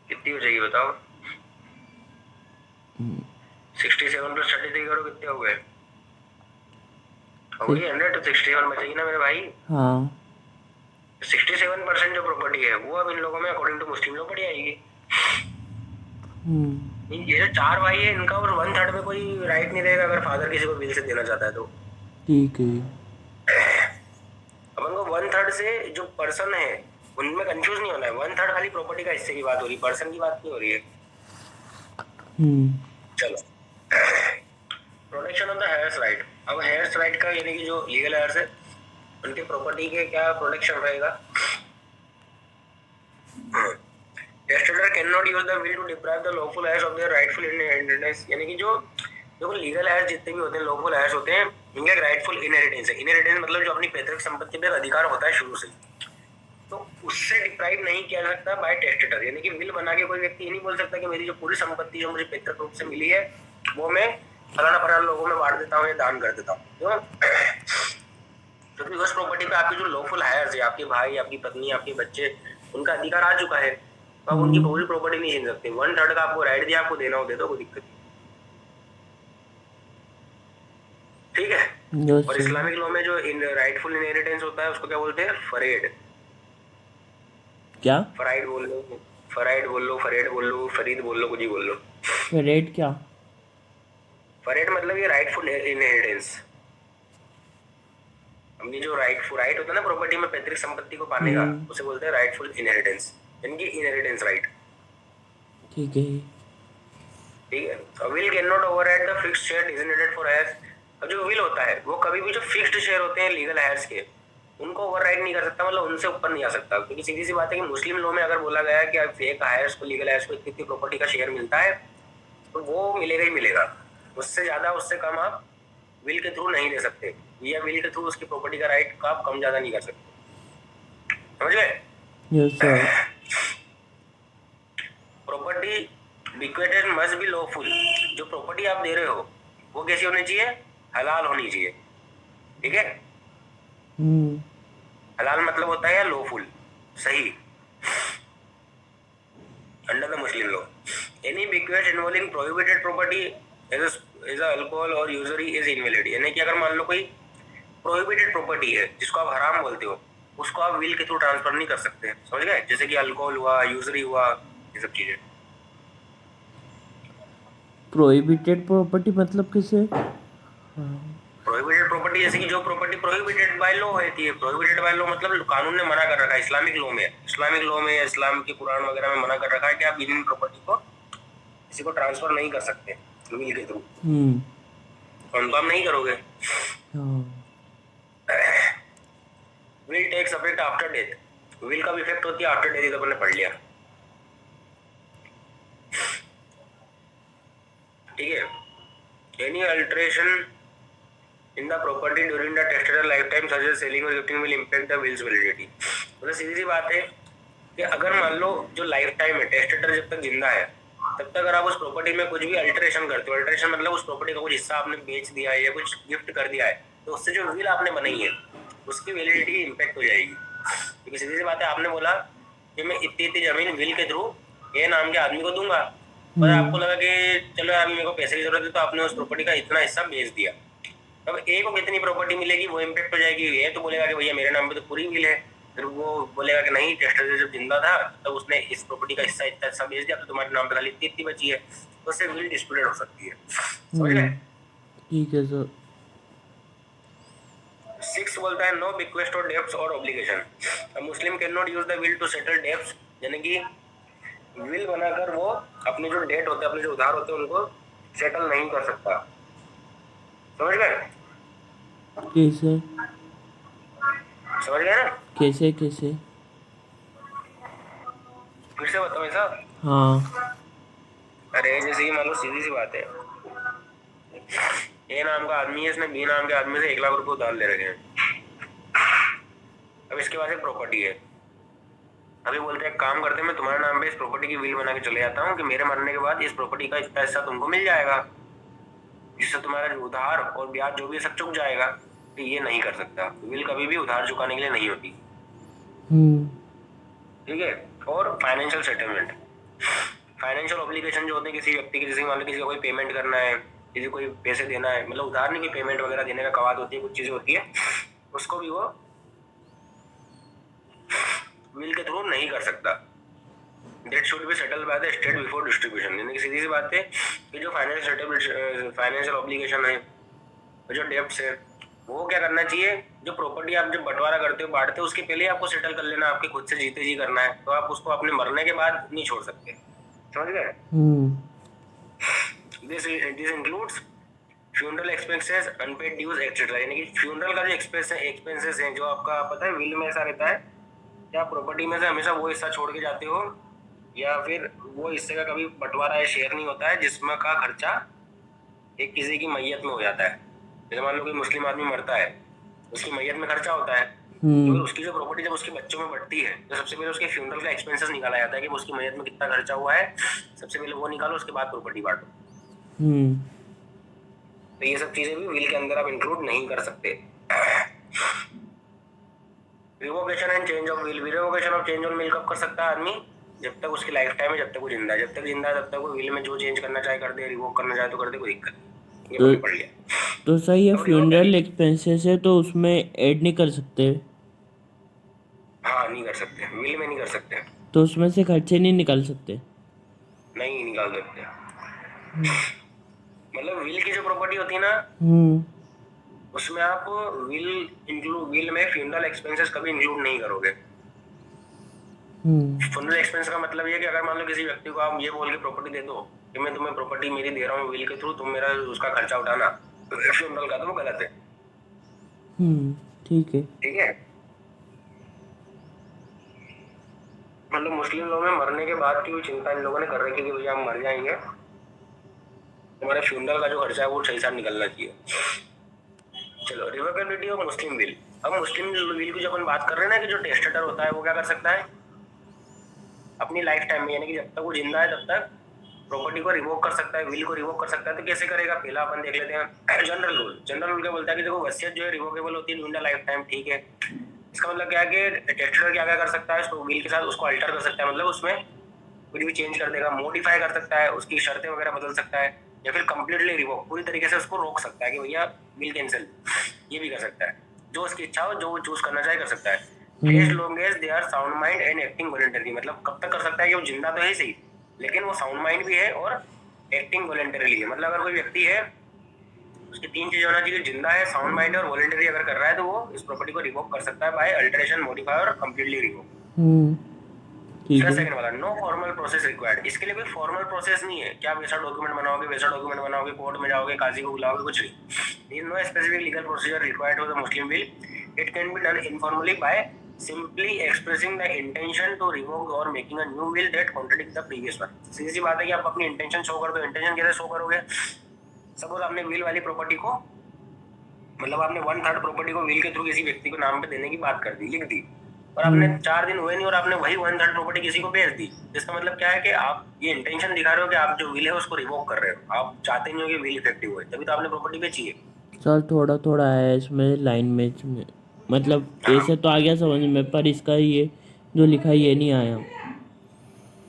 कितनी बचेगी बताओ? 67 प्लस 33 करो, कितने हो गए? हो गई 100, तो 61 बचेगी ना मेरे भाई। हाँ 67% जो प्रॉपर्टी है वो अब इन लोगों में अकॉर्डिंग टू मुस्लिम लॉ पड़ी आएगी। ये जो 4 भाई है इनका और 1/3 में कोई राइट नहीं रहेगा अगर फादर किसी को विल से देना चाहता है तो। ठीक है। अपन को 1/3 से जो पर्सन है उनमें कंफ्यूज नहीं होना है। 1/3 खाली प्रॉपर्टी का हिस्से की बात हो रही है, पर्सन की बात नहीं हो रही है। चलो, protection of the hairs right. अब हेयर्स राइट का यानी कि जो लीगल हेयर्स है उनके प्रॉपर्टी के क्या प्रोटेक्शन रहेगा? Testator can not use the will to deprive the lawful heirs of their rightful inheritance. यानी कि जो देखो लीगल heirs जितने भी होते हैं, लॉफुल heirs होते हैं, इनका राइटफुल इनहेरिटेंस है। इनहेरिटेंस मतलब जो अपनी पैतृक संपत्ति पर अधिकार होता है शुरू से, तो उससे डिप्राइव नहीं किया जा सकता बाय टेस्टेटर। यानी कि विल बना के कोई व्यक्ति ये नहीं बोल सकता कि मेरी जो पूरी संपत्ति जो मुझे पैतृक रूप से मिली है वो मैं फलाना फलाना लोगों में बांट देता हूँ या दान कर देता हूँ। क्यों? क्योंकि उस प्रॉपर्टी पे आपके जो लॉफुल हायर्स है, आपके भाई, आपकी पत्नी, आपके बच्चे, उनका अधिकार आ चुका है, तो आप उनकी पूरी प्रॉपर्टी नहीं छीन सकते। 1/3 का आपको राइट दिया, आपको देना हो दे दो, कोई दिक्कत नहीं। ठीक है। और इस्लामिक लॉ में जो राइटफुल इनहेरिटेंस होता है उसको क्या बोलते हैं? फरेड। क्या? फराइड बोल लो, फराइड बोल लो, फरेड बोल लो, फरीद बोल लो, कुछ ही बोल लो। फरेड क्या? फरेड मतलब ये राइटफुल इनहेरिटेंस। अपनी जो राइट होता है ना प्रॉपर्टी में पैतृक संपत्ति को पाने का, उसे बोलते हैं राइटफुल इनहेरिटेंस, यानी इनहेरिटेंस राइट। ठीक है। ठीक है। Will can not override the fixed share designated for heirs। अब जो विल होता है वो कभी भी जो फिक्स्ड शेयर होते हैं लीगल heirs के, उनको ओवरराइड नहीं कर सकता, मतलब उनसे ऊपर नहीं आ सकता। क्योंकि सीधी सी बात है कि मुस्लिम लॉ में अगर बोला गया कि अब एक heirs को, लीगल heirs को इतनी प्रॉपर्टी का शेयर मिलता है, तो वो मिलेगा ही मिलेगा। उससे ज्यादा, उससे कम आप विल के थ्रू नहीं ले सकते, या विल के थ्रू उसकी प्रॉपर्टी का राइट का आप कम ज्यादा नहीं कर सकते। समझ गए? Yes sir. Property bequeathed must be lawful. जो प्रॉपर्टी आप दे रहे हो वो कैसी होनी चाहिए? हलाल होनी चाहिए। ठीक है। हलाल मतलब होता है लॉफुल, सही, under the Muslim law. Any bequest involving prohibited property as alcohol और यूजरी इज इनवैलिड। यानी कि अगर मान लो कोई प्रोहिबिटेड प्रॉपर्टी है जिसको आप हराम बोलते हो, उसको आप विल के थ्रू ट्रांसफर नहीं कर सकते। समझ गए? जैसे कि अल्कोहल हुआ, यूजरी हुआ, ये सब चीजें। प्रोहिबिटेड प्रॉपर्टी मतलब किसे? प्रोहिबिटेड प्रॉपर्टी जैसे कि जो प्रॉपर्टी प्रोहिबिटेड बाय लॉ होती है। प्रोहिबिटेड बाय लॉ मतलब कानून ने मना कर रखा है। इस्लामिक लॉ में, इस्लाम के कुरान वगैरह में मना कर रखा है कि आप इन प्रॉपर्टी को किसी को ट्रांसफर नहीं कर सकते विल के थ्रू। उनको आप नहीं करोगे। Will takes effect after death. Will का भी इफेक्ट होती है आफ्टर डेथ, अपन ने पढ़ लिया। ठीक है। Any alteration in the property during the testator lifetime such as selling or gifting will impact the will's validity। मतलब सीधी सी बात है कि अगर मान लो जो लाइफ टाइम है, टेस्टेटर जब तक जिंदा है तब तक अगर आप उस प्रॉपर्टी में कुछ भी अल्टरेशन करते हो, अल्टरेशन मतलब उस प्रॉपर्टी का कुछ हिस्सा आपने बेच दिया है या कुछ गिफ्ट कर दिया है, तो उससे जो विल आपने बनाई है उसकी वैलिडिटी इम्पैक्ट हो जाएगी। क्योंकि सीधी सी बात है, आपने बोला कि मैं इतनी इतनी जमीन विल के थ्रू ये नाम के आदमी को दूंगा, पर आपको लगा कि चलो अभी मेरे को पैसे की जरूरत है, तो आपने उस प्रॉपर्टी का इतना हिस्सा बेच दिया। अब ए को कितनी प्रॉपर्टी मिलेगी वो इम्पैक्ट हो जाएगी। ये तो बोलेगा कि भैया मेरे नाम पे तो पूरी विल है, फिर वो बोलेगा कि नहीं, टेस्टर जब जिंदा था तब उसने इस प्रॉपर्टी का हिस्सा इतना हिस्सा बेच दिया, तो तुम्हारे नाम पे खाली इतनी इतनी बची है, तो उससे विल डिस्प्यूटेड हो सकती है। समझ गए? ठीक है सर। 6 बोलता है नो बिक्वेस्ट और डेब्ट्स और obligation. A Muslim can not use the will to settle debts. यानी कि विल बनाकर वो अपने जो डेट होते हैं, अपने जो उधार होते हैं, उनको सेटल नहीं कर सकता। समझ गए? कैसे? समझ गए ना? कैसे कैसे? फिर से बताओ ऐसा। हाँ। अरे जैसे कि मान लो सीधी सी बात है, ए नाम का आदमी है, इसने बी नाम के आदमी से 1 लाख रुपए उधार ले रखे हैं। अब इसके पास एक प्रॉपर्टी है। अभी बोलते हैं काम करते हैं, मैं तुम्हारे नाम पे इस प्रॉपर्टी की विल बना के चले जाता हूँ कि मेरे मरने के बाद इस प्रॉपर्टी का इतना हिस्सा तुमको मिल जाएगा, जिससे तुम्हारा उधार और ब्याज जो भी सब चुक जाएगा। तो ये नहीं कर सकता। विल कभी भी उधार चुकाने के लिए नहीं होती। ठीक है। और फाइनेंशियल सेटलमेंट। फाइनेंशियल ऑब्लिगेशन जो होते हैं किसी व्यक्ति के, जैसे मान लो किसी को कोई पेमेंट करना है, किसी को कोई पैसे देना है, मतलब उधार नहीं, कोई पेमेंट वगैरह देने का कवायद होती है, कुछ चीजें होती है, उसको भी वो विल के थ्रू नहीं कर सकता। That should be settled by the state before distribution. यानी कि सीधी सी बात है कि जो फाइनेंशियल ऑब्लिगेशन है, जो डेब्ट्स है, वो क्या करना चाहिए, जो प्रॉपर्टी आप जब बंटवारा करते हो, बांटते हो, उसके पहले आपको सेटल कर लेना, आपके खुद से जीते जी करना है, तो आप उसको अपने मरने के बाद नहीं छोड़ सकते। समझ गए? This includes funeral expenses, unpaid dues etcetera. यानी कि फ्यूनरल का जो एक्सपेंसेस हैं, जो आपका पता है विल में ऐसा रहता है कि आप प्रॉपर्टी में से हमेशा वो हिस्सा छोड़ के जाते हो, या फिर वो हिस्से का कभी बंटवारा या शेयर नहीं होता है जिसमें का खर्चा एक किसी की मैयत में हो जाता है। जैसे मान लो कोई मुस्लिम आदमी मरता है, उसकी मैयत में खर्चा होता है, तो फिर उसकी जो प्रॉपर्टी जब उसके बच्चों में बढ़ती है, तो सबसे पहले उसके फ्यूनरल का एक्सपेंसेस निकाला जाता है कि उसकी मैयत में कितना खर्चा हुआ है, सबसे पहले वो निकालो, उसके बाद प्रॉपर्टी बांटो। तो ये सब चीजें भी विल के अंदर आप इंक्लूड नहीं कर सकते। Revocation and change of will. Revocation of change of will कब कर सकता है आदमी? जब तक उसकी लाइफ टाइम है, जब तक वो जिंदा है। जब तक जिंदा है तब तक वो विल में जो चेंज करना चाहे कर दे, रिवोक करना चाहे तो कर दे, कोई दिक्कत नहीं। ये पढ़ लिया। तो सही है, फ्यूनरल एक्सपेंसेस है तो उसमें ऐड नहीं कर सकते? हाँ, नहीं कर सकते, विल में नहीं कर सकते। तो उसमें से खर्चे नहीं निकाल सकते? नहीं निकाल सकते। मतलब विल की जो प्रॉपर्टी होती है ना, उसमें आप विल में फ्यूनरल एक्सपेंसेस कभी इंक्लूड नहीं करोगे। फ्यूनरल एक्सपेंस का मतलब ये कि अगर मान लो किसी व्यक्ति को आप ये बोल के प्रॉपर्टी दे दो कि मैं तुम्हें प्रॉपर्टी मेरी दे रहा हूँ विल के थ्रू, तुम मेरा उसका खर्चा उठाना फ्यूनरल का, तो वो गलत है। ठीक है। ठीक है। मतलब मुस्लिम लोगों में मरने के बाद की भी चिंता इन लोगों ने कर रखी है कि भैया हम मर जाएंगे, तुम्हारे फ्यूनरल का जो खर्चा है वो सही साथ निकलना चाहिए। चलो, रिवोकेबिलिटी ऑफ मुस्लिम विल। अब मुस्लिम विल की जो अपन बात कर रहे हैं ना, कि जो टेस्टेटर होता है वो क्या कर सकता है अपनी लाइफ टाइम में, यानी कि जब तक वो जिंदा है तब तक प्रॉपर्टी को रिवोक कर सकता है, विल को रिवोक कर सकता है। तो कैसे करेगा? पहला अपन देख लेते हैं जनरल रूल। जनरल रूल क्या बोलता है कि देखो वसीयत जो है रिवोकेबल होती है ड्यूरिंग द लाइफ टाइम। ठीक है। इसका मतलब क्या है कि टेस्टेटर क्या क्या कर सकता है, उसको विल के साथ उसको अल्टर कर सकता है, मतलब उसमें कुछ भी चेंज कर देगा, मॉडिफाई कर सकता है, उसकी शर्तें वगैरह बदल सकता है, या फिर कंप्लीटली रिवोक, पूरी तरीके से उसको रोक सकता है कि भैया विल कैंसिल, ये भी कर सकता है। जो उसकी इच्छा हो, जो वो चूज करना चाहे कर सकता है। As long as they are sound mind and acting voluntary. मतलब कब तक कर सकता है कि वो जिंदा तो है सही, लेकिन वो साउंड माइंड भी है और एक्टिंग वॉलंटरीली है। मतलब अगर कोई व्यक्ति है, उसकी तीन चीजें होना चाहिए, जिंदा है, साउंड माइंड और वॉलंटरी अगर कर रहा है, तो वो इस प्रॉपर्टी को रिवोक कर सकता है बाय अल्टरेशन, मॉडिफाई और कंप्लीटली रिवोक। सेकंड वाला, नो फॉर्मल प्रोसेस रिक्वायर्ड। इसके लिए कोई फॉर्मल प्रोसेस नहीं है कि आप वैसा डॉक्यूमेंट बनाओगे, वैसा डॉक्यूमेंट बनाओगे, कोर्ट में जाओगे, काजी को बुलाओगे, कुछ नहीं। No specific legal procedure required for the Muslim will. It can be done informally by simply expressing the intention to revoke और making a new will that contradict the previous one. सीधी सी बात है कि आप अपनी इंटेंशन शो कर दो। इंटेंशन कैसे शो करोगे? सपोज आपने विल वाली प्रॉपर्टी को, मतलब आपने 1/3 प्रॉपर्टी को विल के थ्रू किसी व्यक्ति को नाम पे देने की बात कर दी, लिख दी, और आपने 4 दिन हुए नहीं और आपने वही 1/3 प्रॉपर्टी किसी को बेच दी। इसका मतलब क्या है कि आप ये इंटेंशन दिखा रहे हो कि आप जो विल है उसको रिवोक कर रहे हो, आप चाहते नहीं हो कि विल इफेक्टिव हो, तभी तो आपने प्रॉपर्टी बेची है। सर थोड़ा थोड़ा है इसमें लाइन में मतलब ऐसे तो आ गया समझ में, पर इसका ये जो लिखा है ये नहीं आया।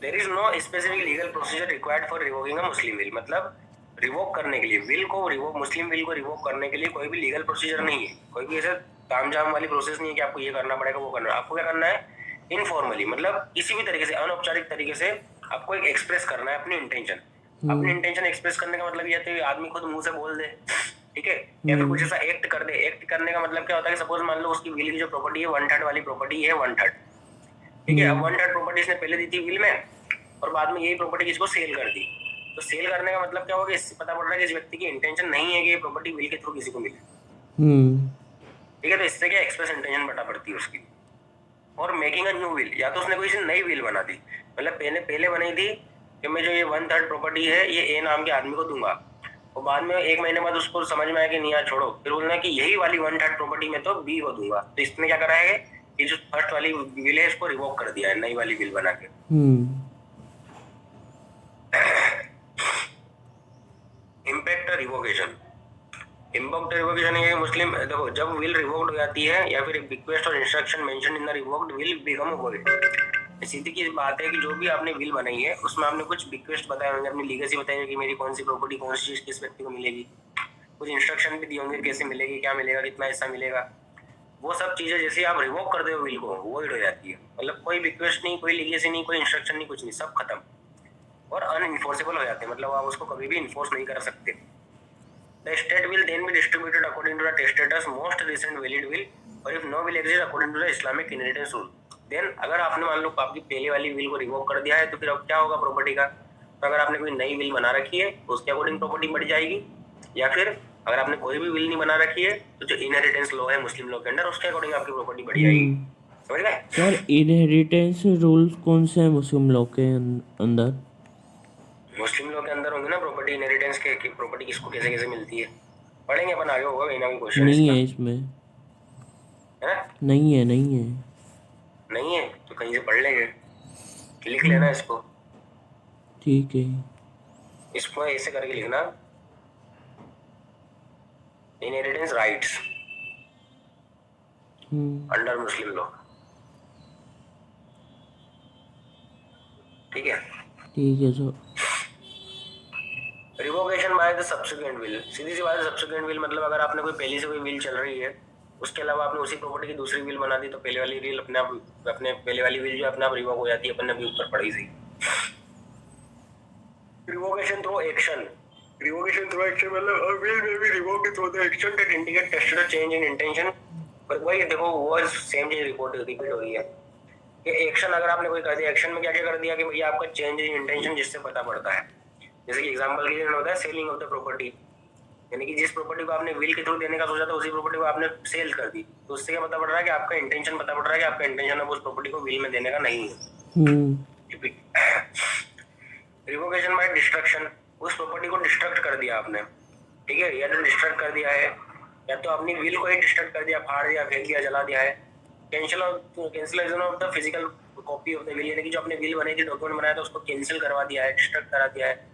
There is no specific legal procedure required for revoking a Muslim will. मतलब रिवोक करने के लिए विल को रिवोक, मुस्लिम विल को रिवोक करने के लिए कोई भी लीगल प्रोसीजर नहीं है, कोई भी ऐसा तामझाम वाली प्रोसेस नहीं है कि आपको ये करना पड़ेगा, वो करना। आपको क्या करना है? इनफॉर्मली, मतलब किसी भी तरीके से, अनौपचारिक तरीके से आपको एक एक्सप्रेस करना है अपनी इंटेंशन। अपनी इंटेंशन एक्सप्रेस करने का मतलब ये है कि आदमी खुद मुंह से बोल दे, ठीक है, या फिर कुछ ऐसा एक्ट कर दे। एक्ट करने का मतलब क्या होता है कि सपोज मान लो उसकी विल की जो प्रॉपर्टी है 1/3 वाली प्रॉपर्टी है, 1/3, ठीक है। अब 1/3 प्रॉपर्टी इसने पहले दी थी विल में, और बाद में यही प्रॉपर्टी किसी को सेल कर दी। तो सेल करने का मतलब क्या होगा? इससे पता पड़ रहा है कि इस व्यक्ति की इंटेंशन नहीं है कि ये प्रॉपर्टी विल के थ्रू किसी को मिले, ठीक है। तो इससे क्या एक्सप्रेस इंटेंशन बता पड़ती है उसकी। और मेकिंग अ न्यू विल, या तो उसने कोई सी नई विल बना दी, मतलब पहले बनाई थी कि मैं जो ये 1/3 प्रॉपर्टी है ये ए नाम के आदमी को दूंगा, और बाद में 1 महीने बाद उसको समझ में आया कि नहीं यार छोड़ो, फिर बोलना कि यही वाली 1/3 प्रॉपर्टी में तो बी को दूंगा। तो इसने क्या करा है कि जो फर्स्ट वाली विल है इसको रिवोक कर दिया है नई वाली विल बना के। Impact revocation. इम्पैक्ट रिवोकेशन ये मुस्लिम, देखो जब विल रिवोक्ड हो जाती है या फिर एक रिक्वेस्ट और instruction mention in the revoked will become void, सीधी की बात है कि जो भी आपने विल बनाई है उसमें आपने कुछ बिक्वेस्ट बताए होंगे, अपनी लीगेसी बताई होगी कि मेरी कौन सी प्रॉपर्टी कौन सी चीज किस व्यक्ति को मिलेगी, कुछ इंस्ट्रक्शन भी दिए होंगे कैसे मिलेगी, क्या मिलेगा, कितना हिस्सा मिलेगा। वो सब चीजें जैसे आप रिवोक कर दे विल को वॉइड हो जाती है, मतलब कोई बिक्वेस्ट नहीं, कोई लीगेसी नहीं, कोई इंस्ट्रक्शन नहीं, कुछ नहीं, सब खत्म और अनइन्फोर्सेबल हो जाते हैं, मतलब आप उसको कभी भी इन्फोर्स नहीं कर सकते। The estate will then be distributed according to the testator's most recent valid will, और if no will exist according to the Islamic inheritance rule. Then अगर आपने मान लो आपकी पहले वाली विल को रिवोक कर दिया है तो फिर अब क्या होगा प्रॉपर्टी का? तो अगर आपने कोई नई विल बना रखी है तो उसके अकॉर्डिंग प्रॉपर्टी बढ़ जाएगी, या फिर अगर आपने कोई भी विल नहीं बना रखी है तो जो इनहेरिटेंस लॉ है मुस्लिम लॉ के अंदर उसके अकॉर्डिंग आपकी प्रॉपर्टी बढ़ जाएगी। समझ गए? सर इनहेरिटेंस रूल्स कौन से हैं मुस्लिम लॉ के अंदर? मुस्लिम लॉ के अंदर होंगे ना प्रॉपर्टी इनहेरिटेंस के, कि प्रॉपर्टी किसको कैसे कैसे मिलती है, पढ़ेंगे अपन आगे, होगा कहीं ना कहीं क्वेश्चन नहीं इसका, है इसमें, है? नहीं है, नहीं है। नहीं है तो कहीं से पढ़ लेंगे, लिख लेना इसको, ठीक है। इसको ऐसे करके लिखना, inheritance rights under Muslim law. ठीक है? ठीक है sir. Revocation by the subsequent will, सीधी सी बात है, सब्सिक्वेंट विल मतलब अगर आपने कोई पहले से कोई विल चल रही है उसके अलावा आपने उसी प्रॉपर्टी की दूसरी विल बना दी तो पहले वाली विल अपने आप, अपने पहले वाली विल जो अपने आप रिवोक हो जाती है, अपन ने भी ऊपर पढ़ी थी। Revocation through action, revocation through action मतलब विल में भी revoke through the action that indicate tested change in intention. पर वही देखो वो सेम चीज रिपीट हो रही है कि एक्शन अगर आपने कोई कर दिया, एक्शन में क्या क्या कर दिया कि भैया आपका चेंज इन इंटेंशन जिससे पता पड़ता है, जैसे कि एग्जांपल के लिए होता है सेलिंग ऑफ द प्रॉपर्टी, यानी कि जिस प्रॉपर्टी को आपने विल के थ्रू देने का सोचा था उसी प्रॉपर्टी को आपने सेल कर दी, तो उससे क्या पता पड़ रहा है कि आपका इंटेंशन पता पड़ रहा है कि आपका इंटेंशन अब उस प्रॉपर्टी को विल में देने का नहीं है। रिवोकेशन बाय डिस्ट्रक्शन, उस प्रॉपर्टी को डिस्ट्रक्ट कर दिया आपने, ठीक है, या तो डिस्ट्रक्ट कर दिया है या तो अपनी विल को ही डिस्ट्रक्ट कर दिया, फाड़ दिया, फेंक दिया, जला दिया है। Cancellation of the physical copy of the will, यानी कि जो आपने विल बनाई थी, डॉक्यूमेंट बनाया था, उसको कैंसिल करवा दिया है, डिस्ट्रक्ट करा दिया है,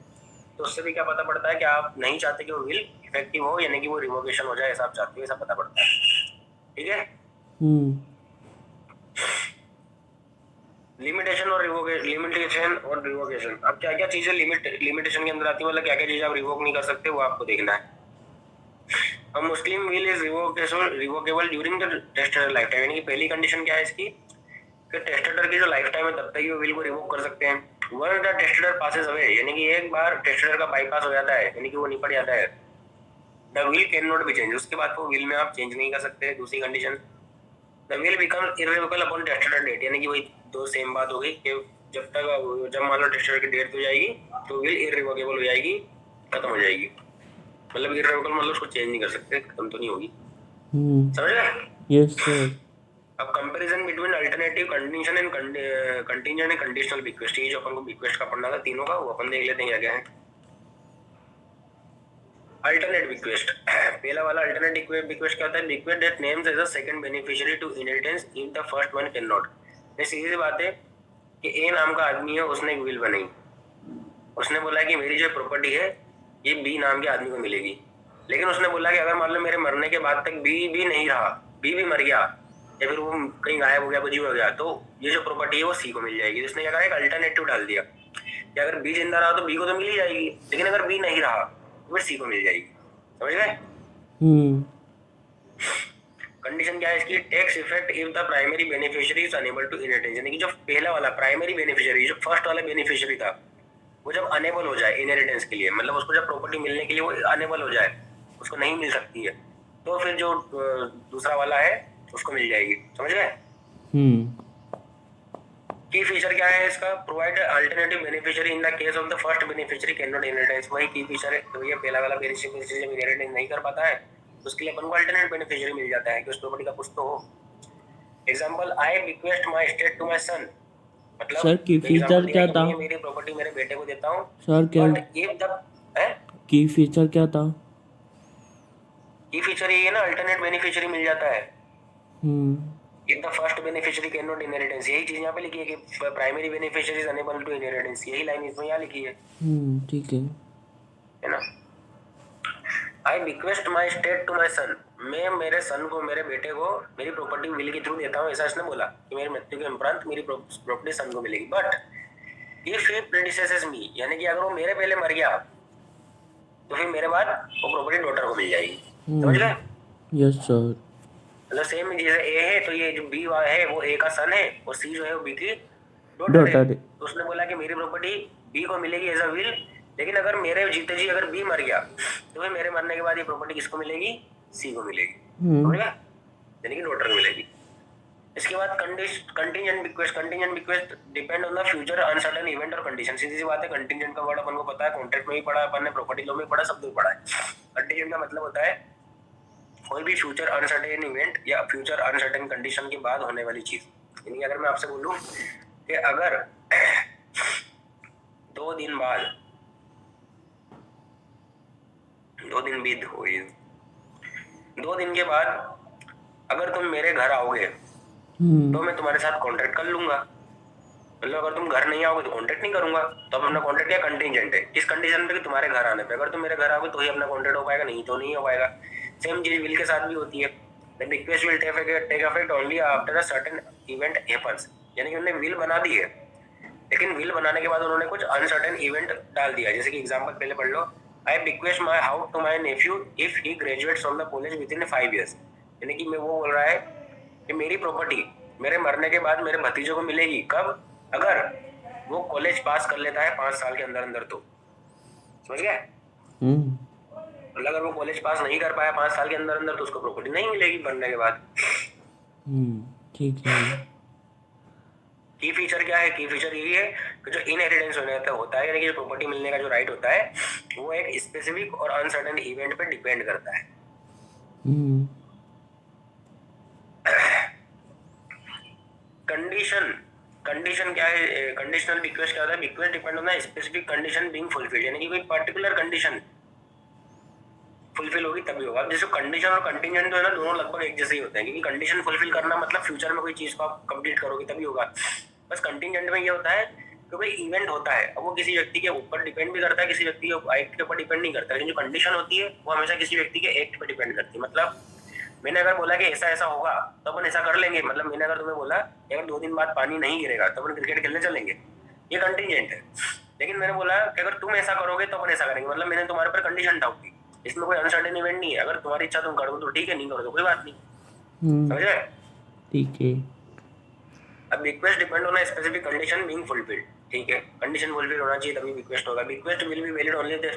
तो उससे भी क्या पता पड़ता है कि आप नहीं चाहते कि वो विल इफेक्टिव हो, यानी कि वो रिवोकेशन हो जाए, ऐसा आप चाहते हो, ऐसा पता पड़ता है। ठीक है? लिमिटेशन और रिवोकेशन, अब क्या क्या चीजें लिमिटेशन के अंदर आती है, मतलब क्या क्या चीजें आप रिवोक नहीं कर सकते वो आपको देखना है। अब Muslim will is revocable during the testator lifetime, यानी कि पहली कंडीशन क्या है इसकी कि टेस्टेटर की जो लाइफ टाइम है तब तक ही वो विल को रिवोक कर सकते हैं। Once the testator passes away, यानी कि एक बार टेस्टेटर का बाईपास हो जाता है, यानी कि वो निपट जाता है, the will can not be change, उसके बाद वो विल में आप चेंज नहीं कर सकते। दूसरी condition, the will becomes irrevocable upon testator date, यानी कि वही दो सेम बात हो गई कि जब मान लो टेस्टेटर की डेट हो जाएगी तो विल इररिवोकेबल हो जाएगी, खत्म हो जाएगी, मतलब इररिवोकेबल मतलब उसको चेंज नहीं कर सकते, खत्म तो नहीं होगी। समझ गए? Yes sir. अब comparison between alternative condition and contingent and conditional bequest, ये जो अपन को बिक्वेस्ट का पढ़ना था तीनों का, वो अपन देख लेते हैं क्या क्या है। अल्टरनेट बिक्वेस्ट, पहला वाला अल्टरनेट बिक्वेस्ट क्या होता है? Bequest that names as a second beneficiary to inheritance if the first one can not. ये सीधी सी बात है कि ए नाम का आदमी है, उसने एक विल बनाई, उसने बोला कि मेरी जो प्रॉपर्टी है ये बी नाम के आदमी को मिलेगी, लेकिन उसने बोला कि अगर मान लो मेरे मरने के बाद तक बी भी नहीं रहा, बी भी मर गया या फिर वो कहीं गायब हो गया, कुछ भी हो गया, तो ये जो प्रॉपर्टी है वो सी को मिल जाएगी। उसने क्या कहा, एक अल्टरनेटिव डाल दिया कि अगर बी जिंदा रहा तो बी को तो मिल ही जाएगी, लेकिन अगर बी नहीं रहा तो फिर सी को मिल जाएगी। समझ गए? कंडीशन क्या है इसकी? Takes effect if the primary beneficiary is unable to inheritance, यानी कि जो पहला वाला प्राइमरी बेनिफिशियरी, जो फर्स्ट वाला बेनिफिशियरी था, वो जब अनेबल हो जाए इनहेरिटेंस के लिए, मतलब उसको जब प्रॉपर्टी मिलने के लिए वो अनेबल हो जाए, उसको नहीं मिल सकती है, तो फिर जो दूसरा वाला है उसको मिल जाएगी। समझ गए? की फीचर क्या है इसका? Provide alternative beneficiary in the case of the first beneficiary can not inheritance, वही की फीचर है, तो ये पहला वाला बेनिफिशियरी जब इनहेरिटेंस नहीं कर पाता है तो उसके लिए अपन को अल्टरनेट बेनिफिशियरी मिल जाता है कि उस प्रॉपर्टी का कुछ तो हो। Example, I bequest my estate to my son, मतलब सर की फीचर क्या था? मेरी प्रॉपर्टी मेरे बेटे को देता हूं सर क्या इफ द की फीचर क्या था? की फीचर ये है ना, अल्टरनेट बेनिफिशियरी मिल जाता है if the first beneficiary can not inheritance, यही चीज यहाँ पे लिखी है कि primary beneficiary is unable to inheritance, यही लाइन इसमें यहाँ लिखी है। ठीक है ना? I bequest my estate to my son, मैं मेरे सन को, मेरे बेटे को मेरी प्रॉपर्टी विल के थ्रू देता हूँ, ऐसा इसने बोला कि मेरी मृत्यु के उपरांत मेरी प्रॉपर्टी सन को मिलेगी। बट इफ ही प्रेडिसेसेस मी, यानी कि अगर वो मेरे पहले मर गया तो फिर मेरे बाद वो प्रॉपर्टी डॉटर को मिल जाएगी। समझ गए? Yes sir. मतलब सेम जैसे ए है तो ये जो बी है वो ए का सन है और सी जो है वो बी की डॉटर डॉटर है। है। तो उसने बोला कि मेरी प्रॉपर्टी बी को मिलेगी एज अ विल, लेकिन अगर मेरे जीते जी अगर बी मर गया तो फिर मेरे मरने के बाद ये प्रॉपर्टी किसको मिलेगी? सी को मिलेगी। समझ गए? यानी कि डॉटर को मिलेगी। इसके बाद contingent bequest depend on the future uncertain event और कंडीशन। सीधी सी बात है, कंटीजेंट का वर्ड अपन को पता है, कॉन्ट्रैक्ट में भी पढ़ा है अपन ने, प्रॉपर्टी लॉ में पढ़ा, सब में पढ़ा है। कंटीजेंट का मतलब होता है कोई भी फ्यूचर अनसर्टेन इवेंट या फ्यूचर अनसर्टेन कंडीशन के बाद होने वाली चीज। यानी अगर मैं आपसे बोलूं कि अगर 2 दिन बाद 2 दिन बीत हुई, 2 दिन के बाद अगर तुम मेरे घर आओगे तो मैं तुम्हारे साथ कॉन्ट्रैक्ट कर लूंगा। मतलब अगर तुम घर नहीं आओगे तो कॉन्ट्रैक्ट नहीं करूंगा। तो अब अपना कॉन्ट्रैक्ट क्या कंटीजेंट है, किस कंडीशन पे कि तुम्हारे घर आने पे। अगर तुम मेरे घर आओगे तो ही अपना कॉन्ट्रैक्ट हो पाएगा, नहीं तो नहीं हो पाएगा। सेम चीज विल के साथ भी होती है। The request will take effect only after a certain event happens. यानी कि उन्होंने विल बना दी है, लेकिन विल बनाने के बाद उन्होंने कुछ अनसर्टेन इवेंट डाल दिया। जैसे कि एग्जांपल पहले पढ़ लो, I bequest my house to my nephew if he graduates from the college within 5 years। यानी कि मैं वो बोल रहा है कि मेरी प्रॉपर्टी मेरे मरने के बाद मेरे भतीजे को मिलेगी। कब? अगर वो कॉलेज पास कर लेता है 5 साल के अंदर अंदर। तो समझ गया? मतलब अगर वो कॉलेज पास नहीं कर पाया 5 साल के अंदर अंदर तो उसको प्रॉपर्टी नहीं मिलेगी मरने के बाद। ठीक है। की फीचर क्या है? की फीचर यही है कि जो इनहेरिटेंस होता है, यानी कि जो प्रॉपर्टी मिलने का जो राइट होता है वो एक स्पेसिफिक और अनसर्टेन इवेंट पे डिपेंड करता है। कंडीशन क्या है? कंडीशनल बिक्वेस्ट क्या होता है? Bequest depend on the specific condition being fulfilled. यानी कि कोई पर्टिकुलर कंडीशन फुलफिल होगी तभी होगा। जैसे कंडीशन और कंटीजेंट जो है ना, दोनों लगभग एक जैसे ही होते हैं, क्योंकि कंडीशन फुलफिल करना मतलब फ्यूचर में कोई चीज को आप कंप्लीट करोगे तभी होगा। बस कंटीजेंट में ये होता है कि कोई इवेंट होता है, अब वो किसी व्यक्ति के ऊपर डिपेंड भी करता है, किसी व्यक्ति के एक्ट के ऊपर डिपेंड नहीं करता। लेकिन जो कंडीशन होती है वो हमेशा किसी व्यक्ति के एक्ट पर डिपेंड करती है। मतलब मैंने अगर बोला कि ऐसा ऐसा होगा तो अपन ऐसा कर लेंगे। मतलब मैंने अगर तुम्हें बोला कि अगर 2 दिन बाद पानी नहीं गिरेगा तो अपन क्रिकेट खेलने चलेंगे, ये कंटीजेंट है। लेकिन मैंने बोला कि अगर तुम ऐसा करोगे तो अपन ऐसा करेंगे, मतलब मैंने तुम्हारे पर कंडीशन डाउट की। इसमें कोई अनसर्टेन इवेंट नहीं है। अगर तुम्हारी इच्छा तुम करो तो ठीक है, नहीं करो तो कोई बात नहीं। समझ रहे? ठीक है। अब request depend on a specific condition being fulfilled. ठीक है, कंडीशन फुलफिल होना चाहिए तभी रिक्वेस्ट होगा। Request will be valid only the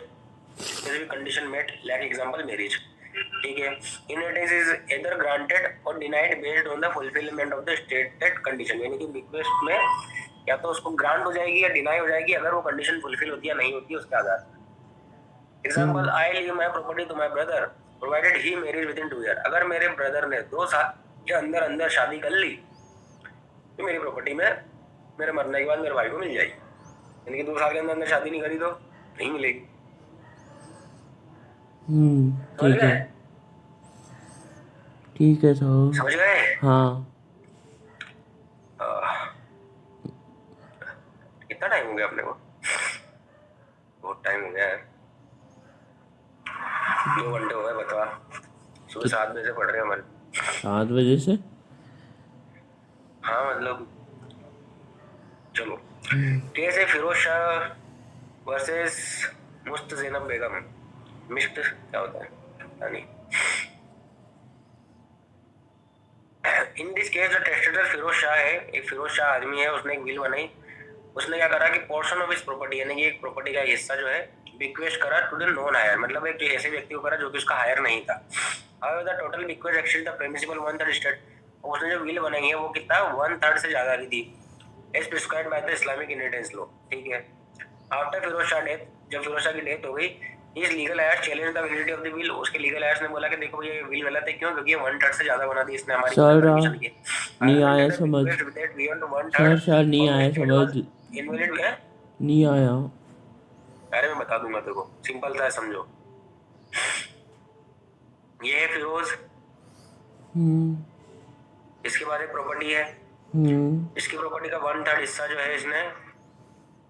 specific condition met, like example marriage. ठीक है, इनहेरिटेंस इज एदर ग्रांटेड और denied based on the fulfilment of the stated condition. यानी कि रिक्वेस्ट में या तो उसको ग्रांट हो जाएगी या डिनाई हो जाएगी अगर वो कंडीशन फुलफिल होती है या नहीं होती है उसके आधार पर। Example, I leave my property to my brother provided he marriage within 2 years। अगर मेरे ब्रदर ने 2 साल के अंदर अंदर शादी कर ली तो मेरी प्रॉपर्टी में मेरे मरने के बाद मेरे भाई को मिल जाएगी। यानी कि 2 साल के अंदर अंदर शादी नहीं करी तो नहीं मिलेगी। ठीक है। ठीक है सर। समझ गए? हाँ। कितना टाइम हो गया अपने को? बहुत टाइम हो गया है, 2 घंटे हो गए। बता, सुबह 7 बजे से पढ़ रहे हैं हमारे। 7 बजे से? हाँ मतलब चलो। केस है फिरोज शाह वर्सेस मुस्त ज़ैनब बेगम। मिस्ट क्या होता है? नहीं। इन दिस केस जो टेस्टेटर फिरोज शाह है, एक फिरोज शाह आदमी है, उसने एक विल बनाई। उसने क्या करा कि पोर्शन ऑफ इस प्रॉपर्टी, यानी कि एक प्रॉपर्टी का हिस्सा जो है बिक्वेस्ट करा टू द नॉन हायर। मतलब एक ऐसे व्यक्ति को करा जो कि उसका हायर नहीं था। However the total bequest exceed the principal 1/3 state. उसने जो विल बनाई है वो कितना 1/3 से ज्यादा की थी, as prescribed by the Islamic inheritance law. ठीक है, आफ्टर फिरोज शाह डेथ, जब फिरोज शाह की डेथ हो गई, इस legal heirs challenge the validity of the will. उसके लीगल एयर्स ने बोला कि देखो ये विल गलत है। क्यों? क्योंकि ये 1/3 से ज्यादा बना दी इसने हमारी परमिशन के। नहीं आया समझ। सर नहीं आया समझ। इनवैलिड है। नहीं आया। अरे मैं बता दूंगा तेरे को, सिंपल सा है, समझो। ये है फिरोज, इसके बाद एक प्रॉपर्टी है। इसकी प्रॉपर्टी का 1/3 हिस्सा जो है इसने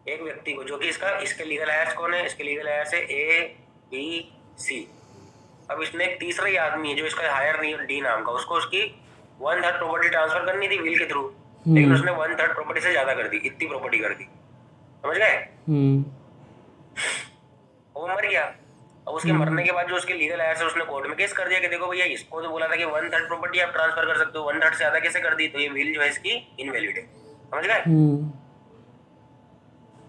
एक व्यक्ति को, जो कि इसके लीगल एयर्स कौन है? इसके लीगल एयर्स है A, B, C। अब इसने एक तीसरा ही आदमी है जो इसका हायर डी नाम का, उसको उसकी 1/3 प्रॉपर्टी ट्रांसफर करनी थी विल के थ्रू, लेकिन उसने 1/3 प्रॉपर्टी से ज्यादा कर दी, इतनी प्रॉपर्टी कर दी, समझ गए? वो मर गया। अब उसके मरने के बाद जो उसके लीगल आयर्स है उसने कोर्ट में केस कर दिया कि देखो भैया इसको तो बोला था कि 1/3 प्रॉपर्टी आप ट्रांसफर कर सकते हो, 1/3 से ज्यादा कैसे कर दी, तो ये विल जो है इसकी इनवैलिड है, समझ गए?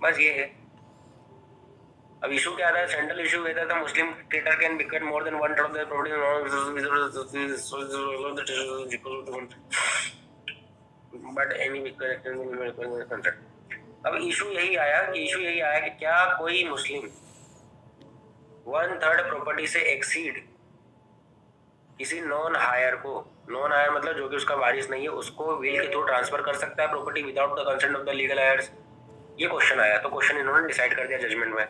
बस ये है। अब इशू क्या था, सेंट्रल इशू ये था मुस्लिम क्रिएटर कैन बिकट more than 1/3 of the property. But any अब इशू यही आया कि क्या कोई मुस्लिम 1/3 प्रॉपर्टी से एक्सीड किसी नॉन हायर को, नॉन हायर मतलब जो कि उसका वारिस नहीं है, उसको विल के थ्रू ट्रांसफर कर सकता है property without the consent of the legal heirs? ये क्वेश्चन आया, तो क्वेश्चन इन्होंने डिसाइड कर दिया जजमेंट में।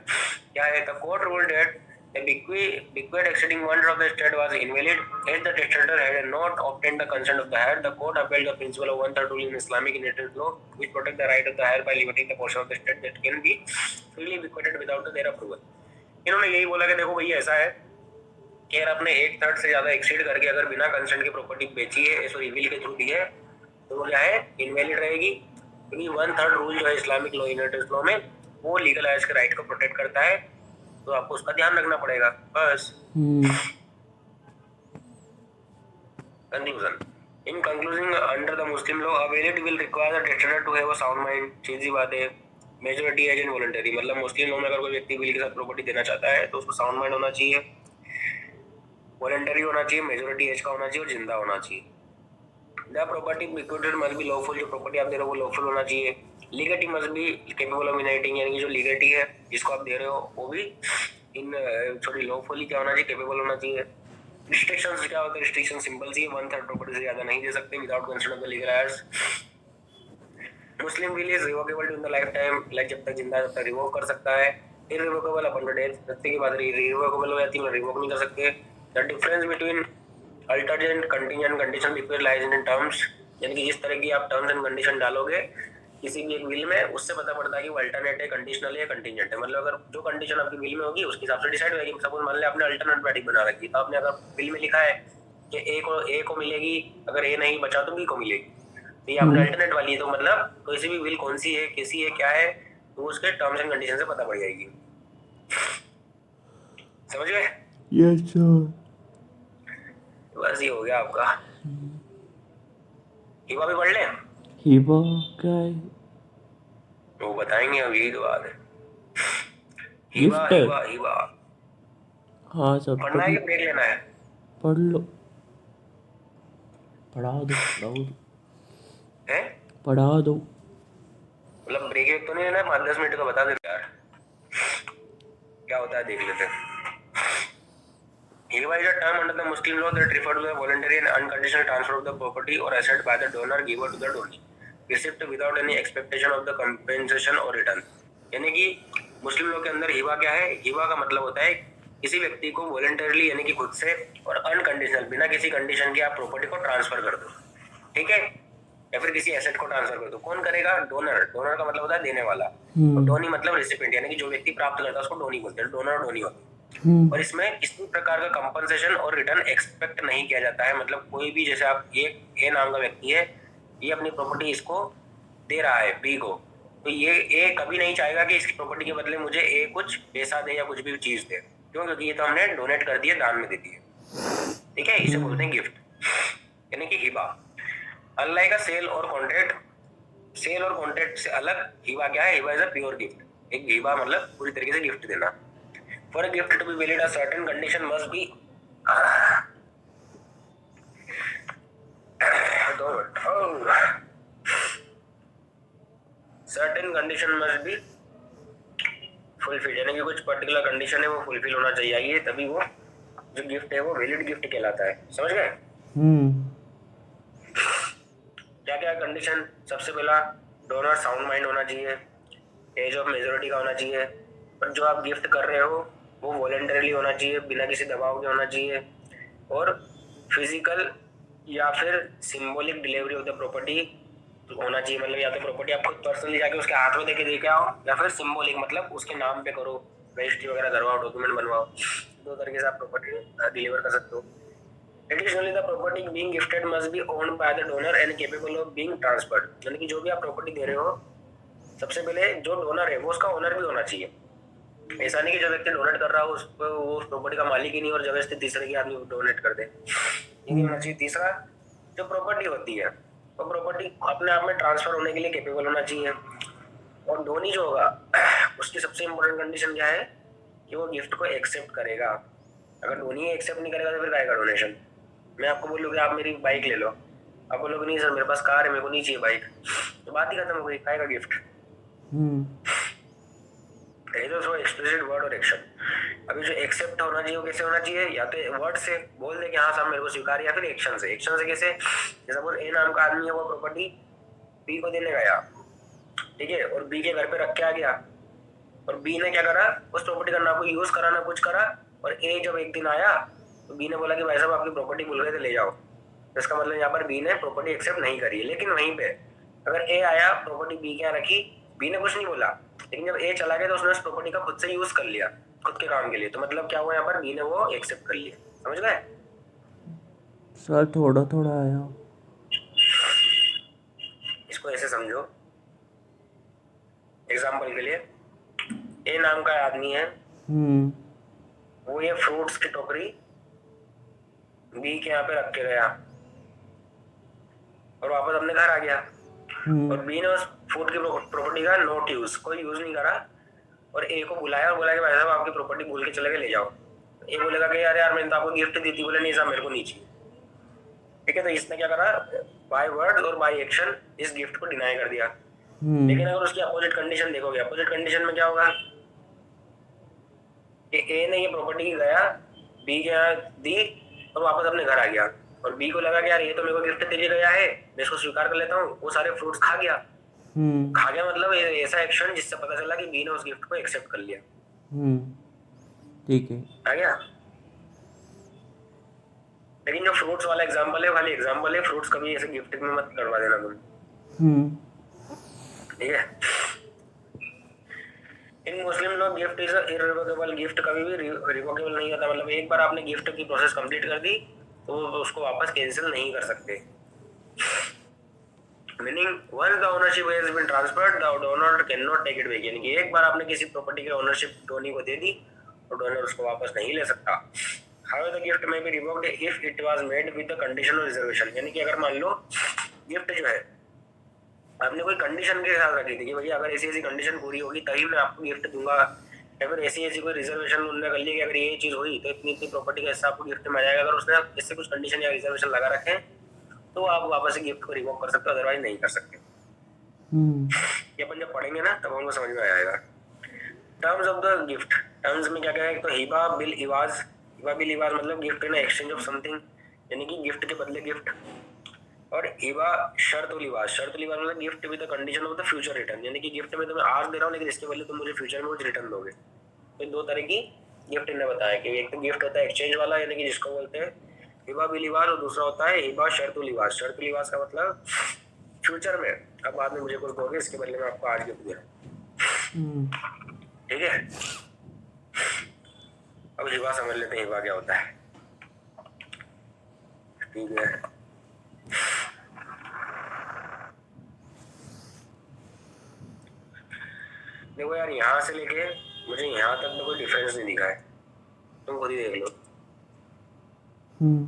क्या है? The court ruled that a bequest exceeding 1/3 of the estate was invalid as the testator had not obtained the consent of the heir. The court upheld the principle of 1/3 rule in Islamic inheritance law, which protect the right of the heir by limiting the portion of the estate that can be freely bequeathed without their approval. इन्होंने यही बोला कि देखो भैया ऐसा है कि अगर आपने 1/3 से ज्यादा एक्सीड करके अगर बिना कंसेंट की प्रॉपर्टी बेची है, सॉरी विल के थ्रू दी है, तो वो क्या है, इनवैलिड रहेगी, क्योंकि 1/3 रूल जो है इस्लामिक लॉ, इनहेरिटेंस लॉ में, वो लीगल हायर्स के राइट को प्रोटेक्ट करता है, तो आपको उसका ध्यान रखना पड़ेगा, बस। Conclusion, in concluding under the Muslim law a valid will require the testator to have a sound mind. सीधी बात है, मेजॉरिटी एज इन वॉलंटरी, मतलब मुस्लिम लॉ में अगर कोई व्यक्ति विल के साथ प्रॉपर्टी देना चाहता है तो उसको साउंड माइंड होना चाहिए, वॉलंटरी होना चाहिए, मेजॉरिटी एज का होना चाहिए और जिंदा होना चाहिए। The property bequeathed must be lawful, जो प्रॉपर्टी आप दे रहे हो वो लॉफुल होना चाहिए। Legality must be capable of inheriting, यानी कि जो लीगलिटी है जिसको आप दे रहे हो वो भी लॉफुली क्या होना चाहिए, केपेबल होना चाहिए। रिस्ट्रिक्शंस क्या होते हैं? रिस्ट्रिक्शन सिंपल सी है, 1/3 प्रॉपर्टी से ज्यादा नहीं दे सकते without consent of the legal heirs. Muslim will is revocable during the lifetime, like जब तक जिंदा जब तक रिवोक कर सकता है। इररिवोकेबल अपॉन द डेथ, मृत्यु के बाद रिवोकेबल हो जाती है, रिवोक नहीं कर सकते। The difference between alternate contingent condition before lies in terms, यानी कि जिस तरह की आप टर्म्स एंड कंडीशन डालोगे किसी भी एक विल में, उससे पता पड़ता है कि वो अल्टरनेट है, कंडीशनल है, कंटीजेंट है। मतलब अगर जो कंडीशन आपकी विल में होगी उसके हिसाब से डिसाइड होगी। सपोज मान लिया आपने अल्टरनेट वेडिंग बना रखी, तो आपने अगर विल में लिखा है कि ए को मिलेगी, अगर ए नहीं बचा तो बी को मिलेगी, तो ये आपने अल्टरनेट वाली है, तो मतलब कोई सी भी विल कौन सी है, कैसी है, क्या है, तो उसके टर्म्स एंड कंडीशन से पता पड़ जाएगी, समझ गए? Yes sir. बस ये हो गया आपका। हिबा भी पढ़ ले, हिबा क्या है? वो बताएंगे, अब यही तो बात है। हिबा गिफ्ट? हिबा हिबा हाँ सर, पढ़ना है कि ब्रेक लेना है? पढ़ लो, पढ़ा दो हैं? पढ़ा दो। मतलब ब्रेक एक तो नहीं लेना है, 5-10 मिनट का बता दे यार, क्या होता है देख लेते हैं। Hiba is a term under the Muslim law that refers to the voluntary and unconditional transfer of the property or asset by the donor giver to the donee, received without any expectation of the compensation or return। यानी कि मुस्लिम law के अंदर हिबा क्या है? हिबा का मतलब होता है किसी व्यक्ति को वॉलंटरली यानी कि खुद से और अनकंडीशनल बिना किसी कंडीशन के आप प्रॉपर्टी को ट्रांसफर कर दो, ठीक है, या फिर किसी एसेट को ट्रांसफर कर दो। कौन करेगा? डोनर। डोनर का मतलब होता है देने वाला, और डोनी मतलब रिसिपेंट, यानी कि जो व्यक्ति प्राप्त करता है उसको डोनी बोलते हैं, डोनर और डोनी होते हैं। और इसमें किसी प्रकार का कंपनसेशन और रिटर्न एक्सपेक्ट नहीं किया जाता है। मतलब कोई भी, जैसे आप ए नाम का व्यक्ति है, ये अपनी प्रॉपर्टी इसको दे रहा है बी को, तो ये ए कभी नहीं चाहेगा कि इसकी प्रॉपर्टी के बदले मुझे ए कुछ पैसा दे या कुछ भी चीज दे, क्यों? क्योंकि ये तो हमने डोनेट कर दिया, दान में दे दिए, ठीक है, इसे बोलते हैं गिफ्ट, यानी कि हिबा। अनलाइक अ सेल और कॉन्ट्रैक्ट, सेल और कॉन्ट्रैक्ट से अलग हिबा क्या है? Hiba is a pure gift. एक हिबा मतलब पूरी तरीके से गिफ्ट देना। For a gift to be valid, a certain condition must be certain condition must be fulfilled, यानी कि कुछ पर्टिकुलर कंडीशन है वो फुलफिल होना चाहिए, तभी वो जो गिफ्ट है वो वैलिड गिफ्ट कहलाता है, समझ गए? क्या क्या कंडीशन? सबसे पहला, डोनर साउंड माइंड होना चाहिए, एज ऑफ मेजोरिटी का होना चाहिए, और जो आप गिफ्ट कर रहे हो वो वॉलंटरीली होना चाहिए, बिना किसी दबाव के होना चाहिए, और फिजिकल या फिर symbolic delivery of the property होना चाहिए। मतलब या तो प्रॉपर्टी आप खुद पर्सनली जाके उसके हाथ में देके दे के आओ, या फिर सिंबॉलिक मतलब उसके नाम पे करो, रजिस्ट्री वगैरह करवाओ, डॉक्यूमेंट बनवाओ। दो तरीके से आप प्रॉपर्टी डिलीवर कर सकते हो। Additionally the property being gifted must be owned by the donor and capable of being transferred. यानी कि जो भी आप प्रॉपर्टी दे रहे हो, सबसे पहले जो डोनर है वो उसका ओनर भी होना चाहिए। ऐसा नहीं कि जो व्यक्ति डोनेट कर रहा हो उसको वो उस प्रॉपर्टी का मालिक ही नहीं और जबरदस्ती तीसरे के आदमी डोनेट कर दे, ये नहीं होना चाहिए। तीसरा, जो प्रॉपर्टी होती है वो प्रॉपर्टी अपने आप में ट्रांसफर होने के लिए केपेबल होना चाहिए। और डोनी जो होगा उसकी सबसे इम्पोर्टेंट कंडीशन क्या है कि वो गिफ्ट को एक्सेप्ट करेगा। अगर डोनी एक्सेप्ट नहीं करेगा तो फिर आएगा डोनेशन। मैं आपको बोलूँ कि आप मेरी बाइक ले लो, आप बोलोगे नहीं सर मेरे पास कार है, मेरे को नहीं चाहिए बाइक, तो बात ही खत्म हो गई, आएगा गिफ्ट। तो एक्सप्लिसिट वर्ड और एक्शन। अभी जो एक्सेप्ट होना चाहिए वो कैसे होना चाहिए, या तो वर्ड से बोल दे कि हाँ साहब मेरे को स्वीकार, या फिर एक्शन से। एक्शन से कैसे, जैसे सपोज ए नाम का आदमी है, वो प्रॉपर्टी बी को देने गया, ठीक है, और बी के घर पे रख के आ गया, और बी ने क्या करा, उस प्रॉपर्टी का ना कोई यूज करा ना कुछ करा, और ए जब एक दिन आया तो बी ने बोला कि भाई साहब आपकी प्रॉपर्टी भूल गए थे, ले जाओ। तो इसका मतलब यहाँ पर बी ने प्रॉपर्टी एक्सेप्ट नहीं करी है। लेकिन वहीं पे अगर ए आया, प्रॉपर्टी बी के यहाँ रखी, बी ने कुछ नहीं बोला, लेकिन जब ए चला गया तो उसने उस प्रॉपर्टी का खुद से यूज कर लिया खुद के काम के लिए, तो मतलब क्या हुआ यहाँ पर, बी ने वो एक्सेप्ट कर लिया। समझ गए सर? थोड़ा थोड़ा आया। इसको ऐसे समझो, एग्जाम्पल के लिए ए नाम का आदमी है, वो ये फ्रूट्स की टोकरी बी के यहाँ पे रख के गया और वापस अपने घर आ गया, और बी ने उस फूड की प्रॉपर्टी का नोट यूज, कोई यूज नहीं करा, और ए को बुलाया और बोला कि भाई साहब आपकी प्रॉपर्टी भूल के चले गए, ले जाओ। ए बोलेगा कि यार मैंने तो आपको गिफ्ट दी थी, बोले नहीं साहब मेरे को नहीं चाहिए, ठीक है। तो इसने क्या करा, बाय वर्ड और बाय एक्शन इस गिफ्ट को डिनाई कर दिया। लेकिन अगर उसकी अपोजिट कंडीशन देखोगे, अपोजिट कंडीशन में क्या होगा कि ए ने ये प्रॉपर्टी गया बी के यहाँ दी और वापस अपने घर आ गया, और बी को लगा कि यार ये तो मेरे को गिफ्ट दे के गया है, मैं इसको स्वीकार कर लेता हूँ, वो सारे फ्रूट्स खा गया। खा गया मतलब ऐसा एक्शन जिससे पता चला कि बी ने उस गिफ्ट को एक्सेप्ट कर लिया। ठीक है, आ गया। लेकिन जो फ्रूट्स वाला एग्जांपल है, खाली एग्जांपल है, फ्रूट्स कभी ऐसे गिफ्ट में मत करवा देना तुम, ठीक है। इन मुस्लिम लोग गिफ्ट इज इररिवोकेबल, गिफ्ट कभी भी रिवोकेबल नहीं होता। मतलब एक बार आपने गिफ्ट की प्रोसेस कंप्लीट कर दी तो उसको वापस कैंसिल नहीं कर सकते। Meaning once the ownership has been transferred the donor can not take it back. यानी कि एक बार आपने किसी प्रॉपर्टी की ओनरशिप डोनी को दे दी तो डोनर उसको वापस नहीं ले सकता। However the gift may be revoked if it was made with the condition of reservation. यानी कि अगर मान लो गिफ्ट जो है आपने कोई कंडीशन के साथ रखी थी कि भैया अगर ऐसी ऐसी कंडीशन पूरी होगी तभी मैं आपको गिफ्ट दूंगा, या फिर ऐसी ऐसी कोई रिजर्वेशन उन्होंने कर ली कि अगर ये चीज हुई तो इतनी इतनी प्रॉपर्टी का हिस्सा आपको गिफ्ट में आ जाएगा। अगर उसने इससे कुछ कंडीशन या रिजर्वेशन लगा रखे तो आप वापस से गिफ्ट को रिवोक कर सकते हो, अदरवाइज नहीं कर सकते। ये अपन जब पढ़ेंगे ना तब हमको समझ में आएगा। Terms of the gift, terms में क्या क्या है, तो हिबा बिल इवाज। हिबा बिल इवाज मतलब gift in exchange of something, यानी कि गिफ्ट के बदले गिफ्ट। और हिबा शर्त उल इवाज, शर्त उल इवाज मतलब gift with the condition of the future return, यानी कि गिफ्ट में तुम्हें आज दे रहा हूँ लेकिन इसके बदले तुम मुझे फ्यूचर में कुछ रिटर्न दोगे। तो दो तरह की गिफ्ट इन्हें बताया कि एक तो गिफ्ट होता है एक्सचेंज वाला, यानी कि जिसको बोलते हैं हिबा बिल इवाज, और दूसरा होता है हिबा शर्त उल इवाज। शर्त उल इवाज का मतलब फ्यूचर में अब बाद में मुझे कुछ दोगे, इसके बदले में आपको आज गिफ्ट दे रहा हूँ, ठीक है। अब हिबा समझ लेते हैं हिबा क्या होता है, ठीक है। देखो यार यहाँ से लेके मुझे यहाँ तक तो कोई डिफरेंस नहीं दिखा है, तुम खुद ही देख लो,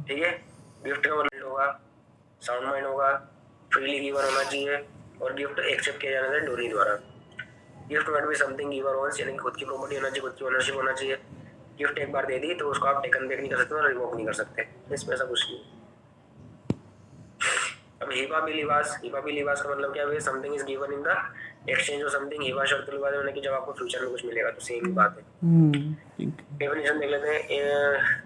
ठीक है। गिफ्ट का मतलब होगा साउंड माइंड होगा, फ्रीली गिवन होना चाहिए, और गिफ्ट एक्सेप्ट किया जाना चाहिए डोनी द्वारा। Gift must be something given once, यानी खुद की प्रॉपर्टी होना चाहिए, खुद की ओनरशिप होना चाहिए। गिफ्ट एक बार दे दी तो उसको आप टेकन बैक नहीं कर सकते और रिवोक नहीं कर सकते, इसमें ऐसा कुछ नहीं। अब हिबा बिल इवाज, हिबा बिल इवाज का मतलब क्या है, something is given in the exchange of something. Hiba शर्त उल इवाज होने की जब आपको फ्यूचर में कुछ मिलेगा, तो सेम ही बात है। डेफिनेशन देख लेते हैं,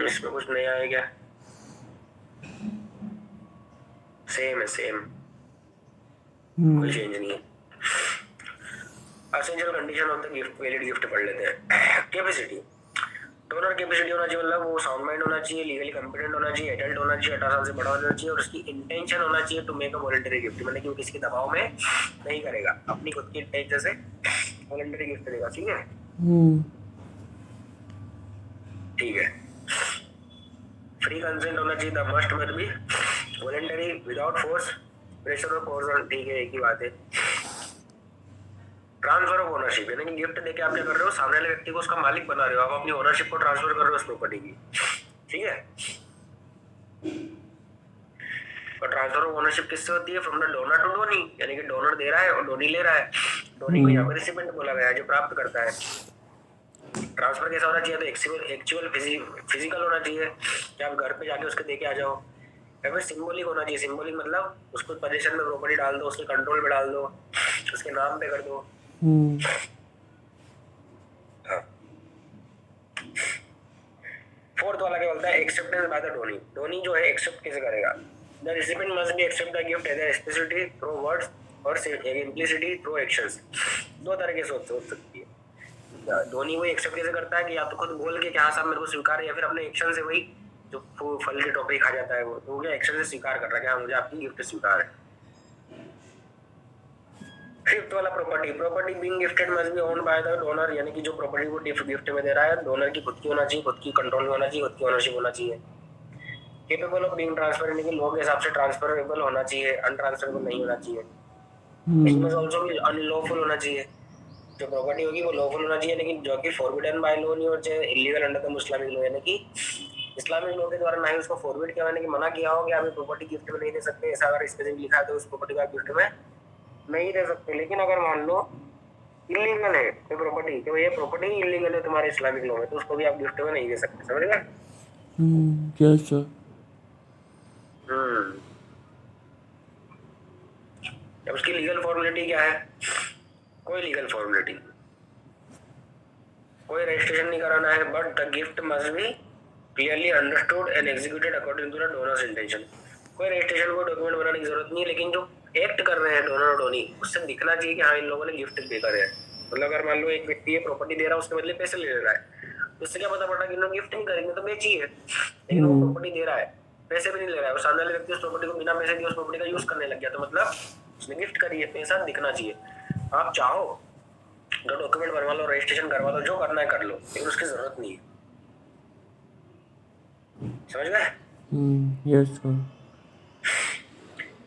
इसमें कुछ नया है क्या, सेम है, सेम, कोई चेंज नहीं है। Essential condition of the gift, valid gift पढ़ लेते हैं। कैपेसिटी, डोनर कैपेसिटी होना चाहिए, मतलब वो साउंड माइंड होना चाहिए, लीगली कॉम्पिटेंट होना चाहिए, एडल्ट होना चाहिए, 18 साल से बड़ा होना चाहिए, और उसकी इंटेंशन होना चाहिए to make a voluntary gift, मतलब कि वो किसी के दबाव में नहीं करेगा, अपनी खुद की इंटेंशन से वॉलंटरी गिफ्ट देगा, ठीक है। ठीक है। फ्री कंसेंट होना चाहिए, the must must be voluntary without force pressure और फोर्स, ठीक है, एक ही बात है। ट्रांसफर ऑफ ओनरशिप यानी कि गिफ्ट देके आप क्या कर रहे हो, सामने वाले व्यक्ति को उसका मालिक बना रहे हो, आप अपनी ओनरशिप को ट्रांसफर कर रहे हो उस प्रॉपर्टी की, ठीक है। और ट्रांसफर ऑफ ओनरशिप किससे होती है, from the donor to donee, यानी कि डोनर दे रहा है और डोनी ले रहा है। डोनी को यहाँ पे रिसिपेंट बोला गया है, जो प्राप्त करता है। ट्रांसफर कैसा होना चाहिए, तो एक्चुअल फिजिकल होना चाहिए कि आप घर पे जाके उसके देके आ जाओ, या फिर सिंबॉलिक होना चाहिए। सिंबॉलिक मतलब उसको पोजीशन में प्रॉपर्टी डाल दो, उसके कंट्रोल में डाल दो, उसके नाम पे कर दो। फोर्थ वाला क्या बोलता है, acceptance by the donee. Donee जो है एक्सेप्ट कैसे करेगा, the recipient must be accept the gift as explicitly through words और इम्प्लिसिटी थ्रू एक्शंस। दो तरह के सोच सकती है। धोनी वही एक्सेप्ट कैसे करता है कि या तो खुद बोल के कि हाँ साहब मेरे को स्वीकार है, या फिर अपने एक्शन से, वही जो फल के टोपे खा जाता है वो, तो क्या एक्शन से स्वीकार कर रहा है कि हाँ मुझे आपकी गिफ्ट स्वीकार है। फिफ्थ वाला property being gifted must be owned by the donor, यानी कि जो प्रॉपर्टी वो गिफ्ट में दे रहा है डोनर की खुद की होना चाहिए, खुद की कंट्रोल में होना चाहिए, खुद की ओनरशिप होना चाहिए। केपेबल ऑफ बीइंग ट्रांसफर, यानी कि लॉ के हिसाब से ट्रांसफरेबल होना चाहिए, अनट्रांसफरेबल नहीं होना चाहिए। इसमें ऑल्सो भी अनलॉफुल होना चाहिए, जो प्रॉपर्टी होगी वो लॉफुल होना चाहिए, लेकिन जो कि फॉरबिडन बाय लॉ नहीं और चाहे illegal under the Islamic law, यानी कि इस्लामिक लॉ के द्वारा ना ही उसको फॉरबिड किया, यानी कि मना किया हो कि आप ये प्रॉपर्टी गिफ्ट में नहीं दे सकते, ऐसा अगर स्पेसिफिक लिखा है तो उस प्रॉपर्टी को आप गिफ्ट में नहीं दे सकते। लेकिन अगर मान लो इलीगल है कोई प्रॉपर्टी, तो ये प्रॉपर्टी इलीगल है तुम्हारे इस्लामिक लॉ में, तो उसको भी आप गिफ्ट में नहीं दे सकते, समझ गए? Yes sir. अब उसकी लीगल फॉर्मेलिटी क्या है, कोई लीगल फॉर्मेलिटी, कोई रजिस्ट्रेशन नहीं कराना है, but the gift must be clearly understood and executed according to the donor's intention. कोई रजिस्ट्रेशन को डॉक्यूमेंट बनाने की जरूरत नहीं है, लेकिन जो एक्ट कर रहे हैं डोनर और डोनी, उससे दिखना चाहिए कि हाँ इन लोगों ने गिफ्ट दे कर है। मतलब अगर मान लो एक व्यक्ति प्रॉपर्टी दे रहा है, उसके बदले पैसे ले रहा है, तो उससे क्या पता पड़ा कि इन्होंने गिफ्ट नहीं करेंगे तो बेची है, लेकिन वो प्रॉपर्टी दे रहा है, पैसे भी नहीं ले रहा है, और सामने वाले व्यक्ति उस प्रॉपर्टी को बिना पैसे दिए उस प्रॉपर्टी का यूज करने लग गया, तो मतलब उसने गिफ्ट करी है, पैसा दिखना चाहिए। आप चाहो तो डॉक्यूमेंट बनवा लो, रजिस्ट्रेशन करवा लो, जो करना है कर लो, लेकिन उसकी जरूरत नहीं है, समझ गए? Yes sir.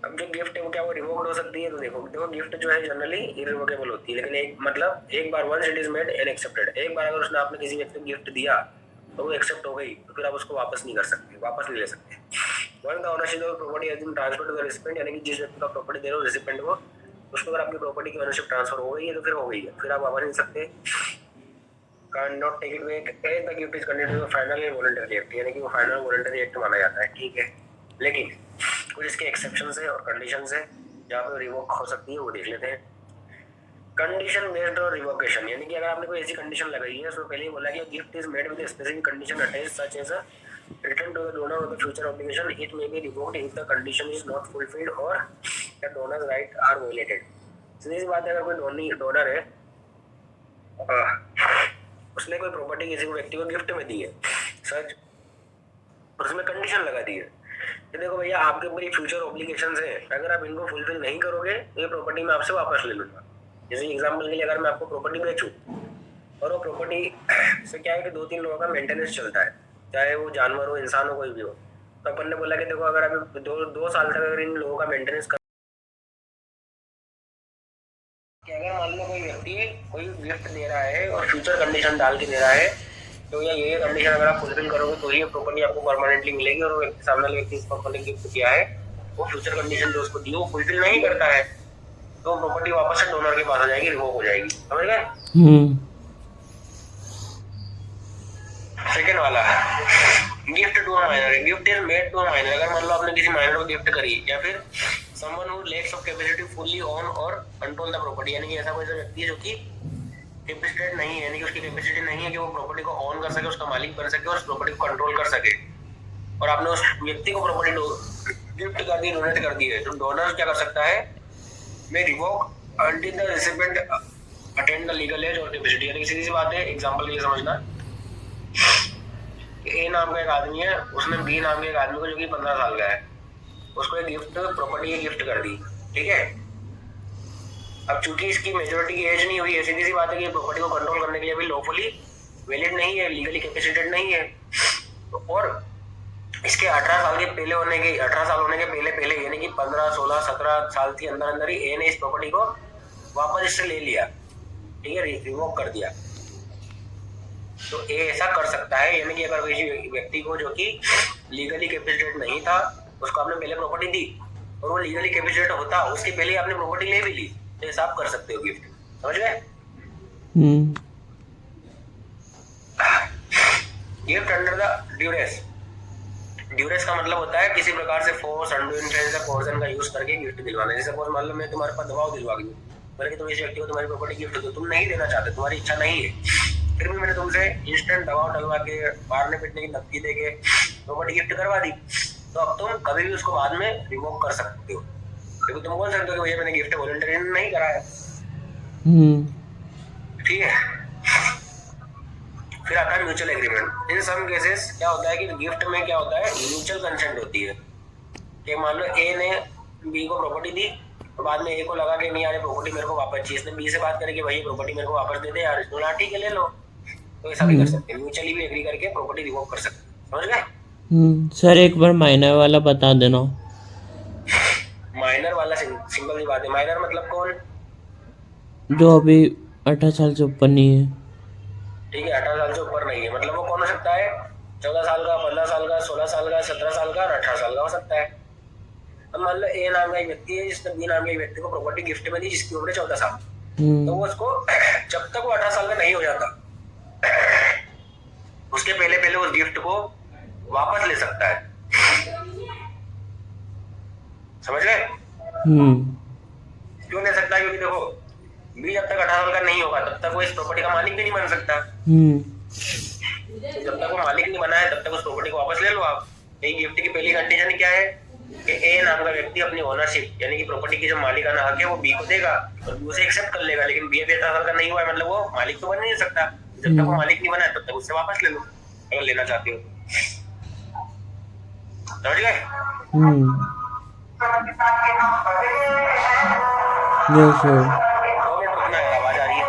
अब जो गिफ्ट है वो क्या वो रिवोक्ड हो सकती है, तो देखो गिफ्ट जो है जनरली इरिवोकेबल होती है, लेकिन एक बार once it is made and accepted, एक बार अगर उसने आपने किसी व्यक्ति को गिफ्ट दिया तो वो एक्सेप्ट हो गई, तो फिर आप उसको वापस नहीं कर सकते, वापस नहीं ले सकते। One the ownership of property has been transferred to the recipient, यानी कि जिस व्यक्ति का प्रॉपर्टी दे रहे हो रेसिपिएंट को, उसको अगर आपकी प्रॉपर्टी की ओनरशिप ट्रांसफर हो गई है तो फिर हो गई है, फिर आप वापस नहीं सकते। Can not take it back as the gift is considered final and voluntary act, यानी कि वो फाइनल वॉलंटरी एक्ट माना जाता है, ठीक है। लेकिन कुछ इसके एक्सेप्शंस है और कंडीशंस है जहाँ पे रिवोक हो सकती है, वो देख लेते हैं। कंडीशन बेस्ड और रिवोकेशन, यानी कि अगर आपने कोई ऐसी कंडीशन लगाई है, उसमें पहले ही बोला कि gift is made with specific condition attached such as a return to the donor of the future obligation, it may be revoked if the condition is not fulfilled और the donor's right are violated. सीधी सी बात है, अगर कोई donor है, उसने कोई प्रॉपर्टी किसी व्यक्ति को गिफ्ट में दी है सच, और उसमें कंडीशन लगा दी है कि देखो भैया आपके ऊपर ये फ्यूचर ऑब्लिगेशंस है, अगर आप इनको फुलफिल नहीं करोगे तो ये प्रॉपर्टी मैं आपसे वापस ले लूंगा। जैसे एग्जांपल के लिए अगर मैं आपको प्रॉपर्टी बेचूं और वो प्रॉपर्टी से क्या है कि 2-3 लोगों का मेंटेनेंस चलता है, चाहे वो जानवर हो इंसान हो कोई भी हो, तो अपन ने बोला कि देखो अगर आप 2 साल तक अगर इन लोगों का मेंटेनेंस कर, अगर मान लो कोई व्यक्ति कोई गिफ्ट दे रहा है और फ्यूचर कंडीशन डाल के दे रहा है, तो ये कंडीशन अगर आप फुलफिल करोगे तो ये प्रॉपर्टी आपको परमानेंटली मिलेगी, और वो सामने वाले व्यक्ति इस प्रॉपर्टी गिफ्ट किया है वो फ्यूचर कंडीशन जो उसको दी वो फुलफिल नहीं करता है, तो प्रॉपर्टी वापस से डोनर के पास आ जाएगी, रिवोक हो जाएगी, समझ गए? सेकंड वाला gift to a minor, gift is made to a minor, अगर मान लो आपने किसी माइनर को गिफ्ट करी, या फिर someone who lakhs of capacity fully own और कंट्रोल द प्रॉपर्टी, यानी कि ऐसा कोई व्यक्ति है जो कि कैपेसिटेड नहीं है, यानी कि उसकी कैपेसिटी नहीं है कि वो प्रॉपर्टी को ऑन कर सके, उसका मालिक बन सके और उस प्रॉपर्टी को कंट्रोल कर सके, और आपने उस व्यक्ति को प्रॉपर्टी गिफ्ट कर दी, डोनेट कर दी है, तो डोनर क्या कर सकता है, may revoke until the recipient attend the legal age और कैपेसिटी, यानी सीधी सी बात है, एग्जांपल के लिए समझना, ए नाम का एक आदमी है, उसने बी नाम के एक आदमी को जो कि 15 साल का है, उसको एक गिफ्ट प्रॉपर्टी गिफ्ट कर दी, ठीक है। अब चूंकि इसकी मेजोरिटी की एज नहीं हुई है, सीधी सी बात है कि प्रॉपर्टी को कंट्रोल करने के लिए भी लॉफुली वैलिड नहीं है, लीगली कैपेसिटेड नहीं है। और इसके 18 साल के पहले होने के 18 साल होने के पहले पहले यानी कि 15, 16, 17 साल के अंदर अंदर ही ए ने इस प्रॉपर्टी को वापस इससे ले लिया, ठीक है, रिवोक कर दिया। तो ए ऐसा कर सकता है, यानी कि अगर किसी व्यक्ति को जो कि लीगली कैपेसिटेड नहीं था उसको आपने पहले प्रॉपर्टी दी और वो लीगली कैपेसिटेड होता उसके पहले ही आपने प्रॉपर्टी ले भी ली, तो ऐसा आप कर सकते हो गिफ्ट। समझ गए? Gift under the duress. Duress का मतलब होता है किसी प्रकार से फोर्स, अनडू इन्फ्लुएंस या कोर्जन का यूज करके गिफ्ट दिलवाना। जैसे सपोज मान लो मैं तुम्हारे पर दबाव दिलवा दूं, बोले कि तुम इस व्यक्ति को तुम्हारी प्रॉपर्टी गिफ्ट दो, तुम नहीं देना चाहते, तुम्हारी इच्छा नहीं है, फिर भी मैंने तुमसे इंस्टेंट दबाव डलवा के मारने पीटने की धमकी दे के प्रॉपर्टी गिफ्ट करवा दी, तो अब तुम कभी भी उसको बाद में रिवोक कर सकते हो, क्योंकि तुम बोल सकते हो कि भैया मैंने गिफ्ट वॉलंटरी नहीं कराया। ठीक है। फिर आता है म्यूचुअल एग्रीमेंट। इन सम केसेस क्या होता है कि गिफ्ट में क्या होता है, म्यूचुअल कंसेंट होती है कि मान लो ए ने बी को प्रॉपर्टी दी तो बाद में ए को लगा कि नहीं यार प्रॉपर्टी मेरे को वापस चाहिए, इसने बी से बात करी कि भाई प्रॉपर्टी मेरे को वापस दे दे यार, इसने ठीक है ले लो, तो ऐसा भी कर सकते हैं, म्यूचुअली भी एग्री करके प्रॉपर्टी रिवोक कर सकते हैं। समझ गए? सर एक बार माइनर वाला बता देना। माइनर वाला सिंपल सी बात है। माइनर मतलब कौन? जो अभी 18 साल से ऊपर नहीं है। ठीक है, 18 साल से ऊपर नहीं है, मतलब वो कौन हो सकता है? 14 साल का, 15 साल का, 16 साल का, 17 साल का और 18 साल का हो सकता है। अब मान लो ए नाम का एक व्यक्ति है जिसने बी नाम के व्यक्ति को प्रॉपर्टी गिफ्ट में दी जिसकी उम्र 14 साल, तो वो उसको जब तक वो 18 साल का नहीं हो जाता उसके पहले पहले उस गिफ्ट को वापस ले सकता है। समझ गए? क्यों ले सकता है? क्योंकि देखो बी जब तक 18 साल का नहीं होगा तब तक वो इस प्रॉपर्टी का मालिक भी नहीं बन सकता। जब तक वो मालिक नहीं बना है तब तक उस प्रॉपर्टी को वापस ले लो आप। यही गिफ्ट की पहली कंडीशन क्या है कि ए नाम का व्यक्ति अपनी ओनरशिप यानी कि प्रॉपर्टी की जो मालिकाना हक है वो बी को देगा और बी उसे एक्सेप्ट कर लेगा, लेकिन बी अभी 18 साल का नहीं हुआ है, मतलब वो मालिक तो बन नहीं सकता। जब तक वो मालिक नहीं बना है तब तक उससे वापस ले लो अगर लेना चाहते हो। समझ गए? रुकना है, आवाज आ रही है।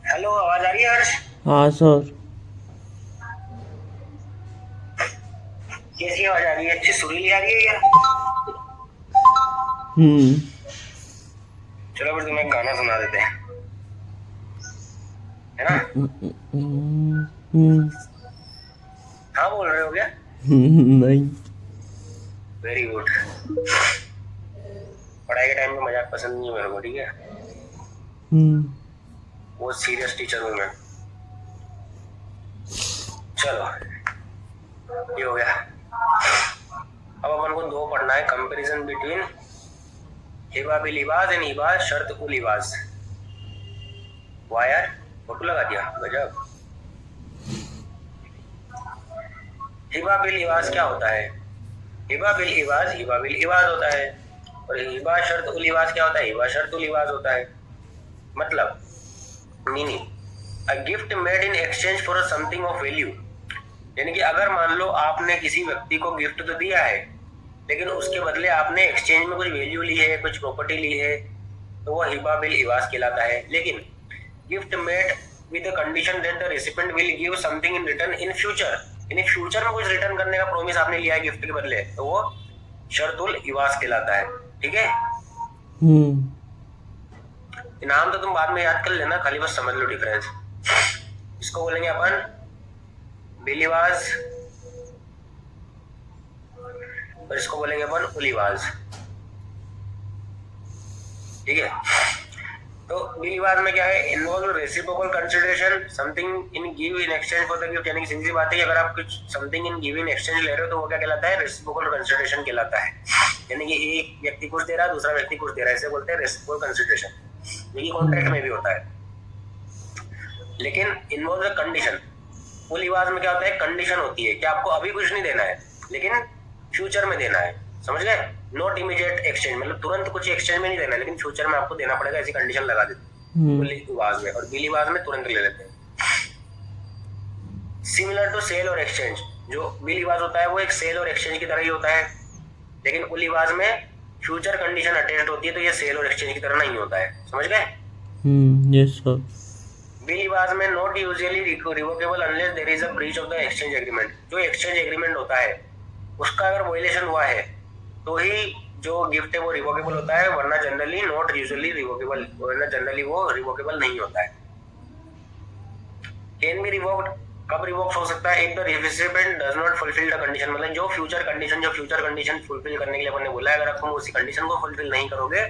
हेलो, आवाज आ रही है हर्ष? हाँ सर। कैसी आवाज आ रही है? अच्छी सुरीली आ रही है क्या? चलो फिर तुम्हें गाना सुना देते हैं, है ना? हाँ बोल रहे हो क्या? नहीं। Very good. पढ़ाई के टाइम में मजाक पसंद नहीं है मेरे को, ठीक है? वो सीरियस टीचर हूँ मैं। चलो ये हो गया। अब अपन को दो पढ़ना है, कंपैरिजन बिटवीन हिबा बिल इवाज एंड हिबा शर्त उल इवाज। वाह यार, फोटो लगा दिया, गजब। हिबा बिल इवाज क्या होता है? हिबा बिल इवाज होता है और हिबा शर्त उल इवाज क्या होता है? हिबा शर्त उल इवाज होता है। मतलब meaning, a gift made in exchange for something of value, यानी कि अगर मान लो आपने किसी व्यक्ति को गिफ्ट तो दिया है लेकिन उसके बदले आपने एक्सचेंज में कुछ वैल्यू ली है, कुछ प्रॉपर्टी ली है, तो वो हिबा बिल इवाज कहलाता है। लेकिन gift made with the condition that the recipient will give something in return in future, यानी फ्यूचर में कुछ रिटर्न करने का प्रॉमिस आपने लिया है गिफ्ट के बदले, तो वो शर्तुल इवाज कहलाता है। ठीक है? नाम तो तुम बाद में याद कर लेना, खाली बस समझ लो डिफरेंस। इसको बोलेंगे अपन बिलीवाज और इसको बोलेंगे अपन उलीवाज। ठीक है, तो बिलीवाज में क्या है, involve reciprocal consideration something in give in exchange for the gift. यानी कि सीधी बात है कि अगर आप कुछ something in give in exchange ले रहे हो तो वो क्या कहलाता है, रेसिप्रोकल कंसिडरेशन कहलाता है। यानी कि एक व्यक्ति कुछ दे रहा है, दूसरा व्यक्ति कुछ दे रहा है, इसे बोलते हैं रेसिप्रोकल कंसिडरेशन। ये कॉन्ट्रैक्ट में भी होता है, लेकिन इन्वॉल्व द कंडीशन। उलीवाज में क्या होता है, कंडीशन होती है कि आपको अभी कुछ नहीं देना है लेकिन फ्यूचर में देना है, समझ गए। नॉट इमीडिएट एक्सचेंज, मतलब तुरंत कुछ एक्सचेंज में नहीं देना है लेकिन फ्यूचर में आपको देना पड़ेगा, ऐसी कंडीशन लगा देते हैं उलीवाज में। और बिलीवाज में तुरंत ले लेते हैं। सिमिलर टू सेल और एक्सचेंज, जो बिलीवाज होता है वो एक सेल और एक्सचेंज की तरह ही होता है, लेकिन उलीवाज में फ्यूचर कंडीशन अटैच्ड होती है, तो ये सेल और एक्सचेंज की तरह नहीं होता है, समझ गए। Yes sir. बिलीवाज में not usually revocable unless there is a breach of the exchange agreement. जो एक्सचेंज एग्रीमेंट होता है उसका अगर वायलेशन हुआ है तो ही जो गिफ्ट है वो रिवोकेबल होता है, वरना जनरली नॉट यूजुअली रिवोकेबल, वरना जनरली वो रिवोकेबल नहीं होता है। कैन बी रिवोक्ड, कब रिवोक हो सकता है, if the recipient does not fulfil the condition. मतलब जो फ्यूचर कंडीशन फुलफिल करने के लिए अपन ने बोला है, अगर तुम उसी कंडीशन को फुलफिल नहीं करोगे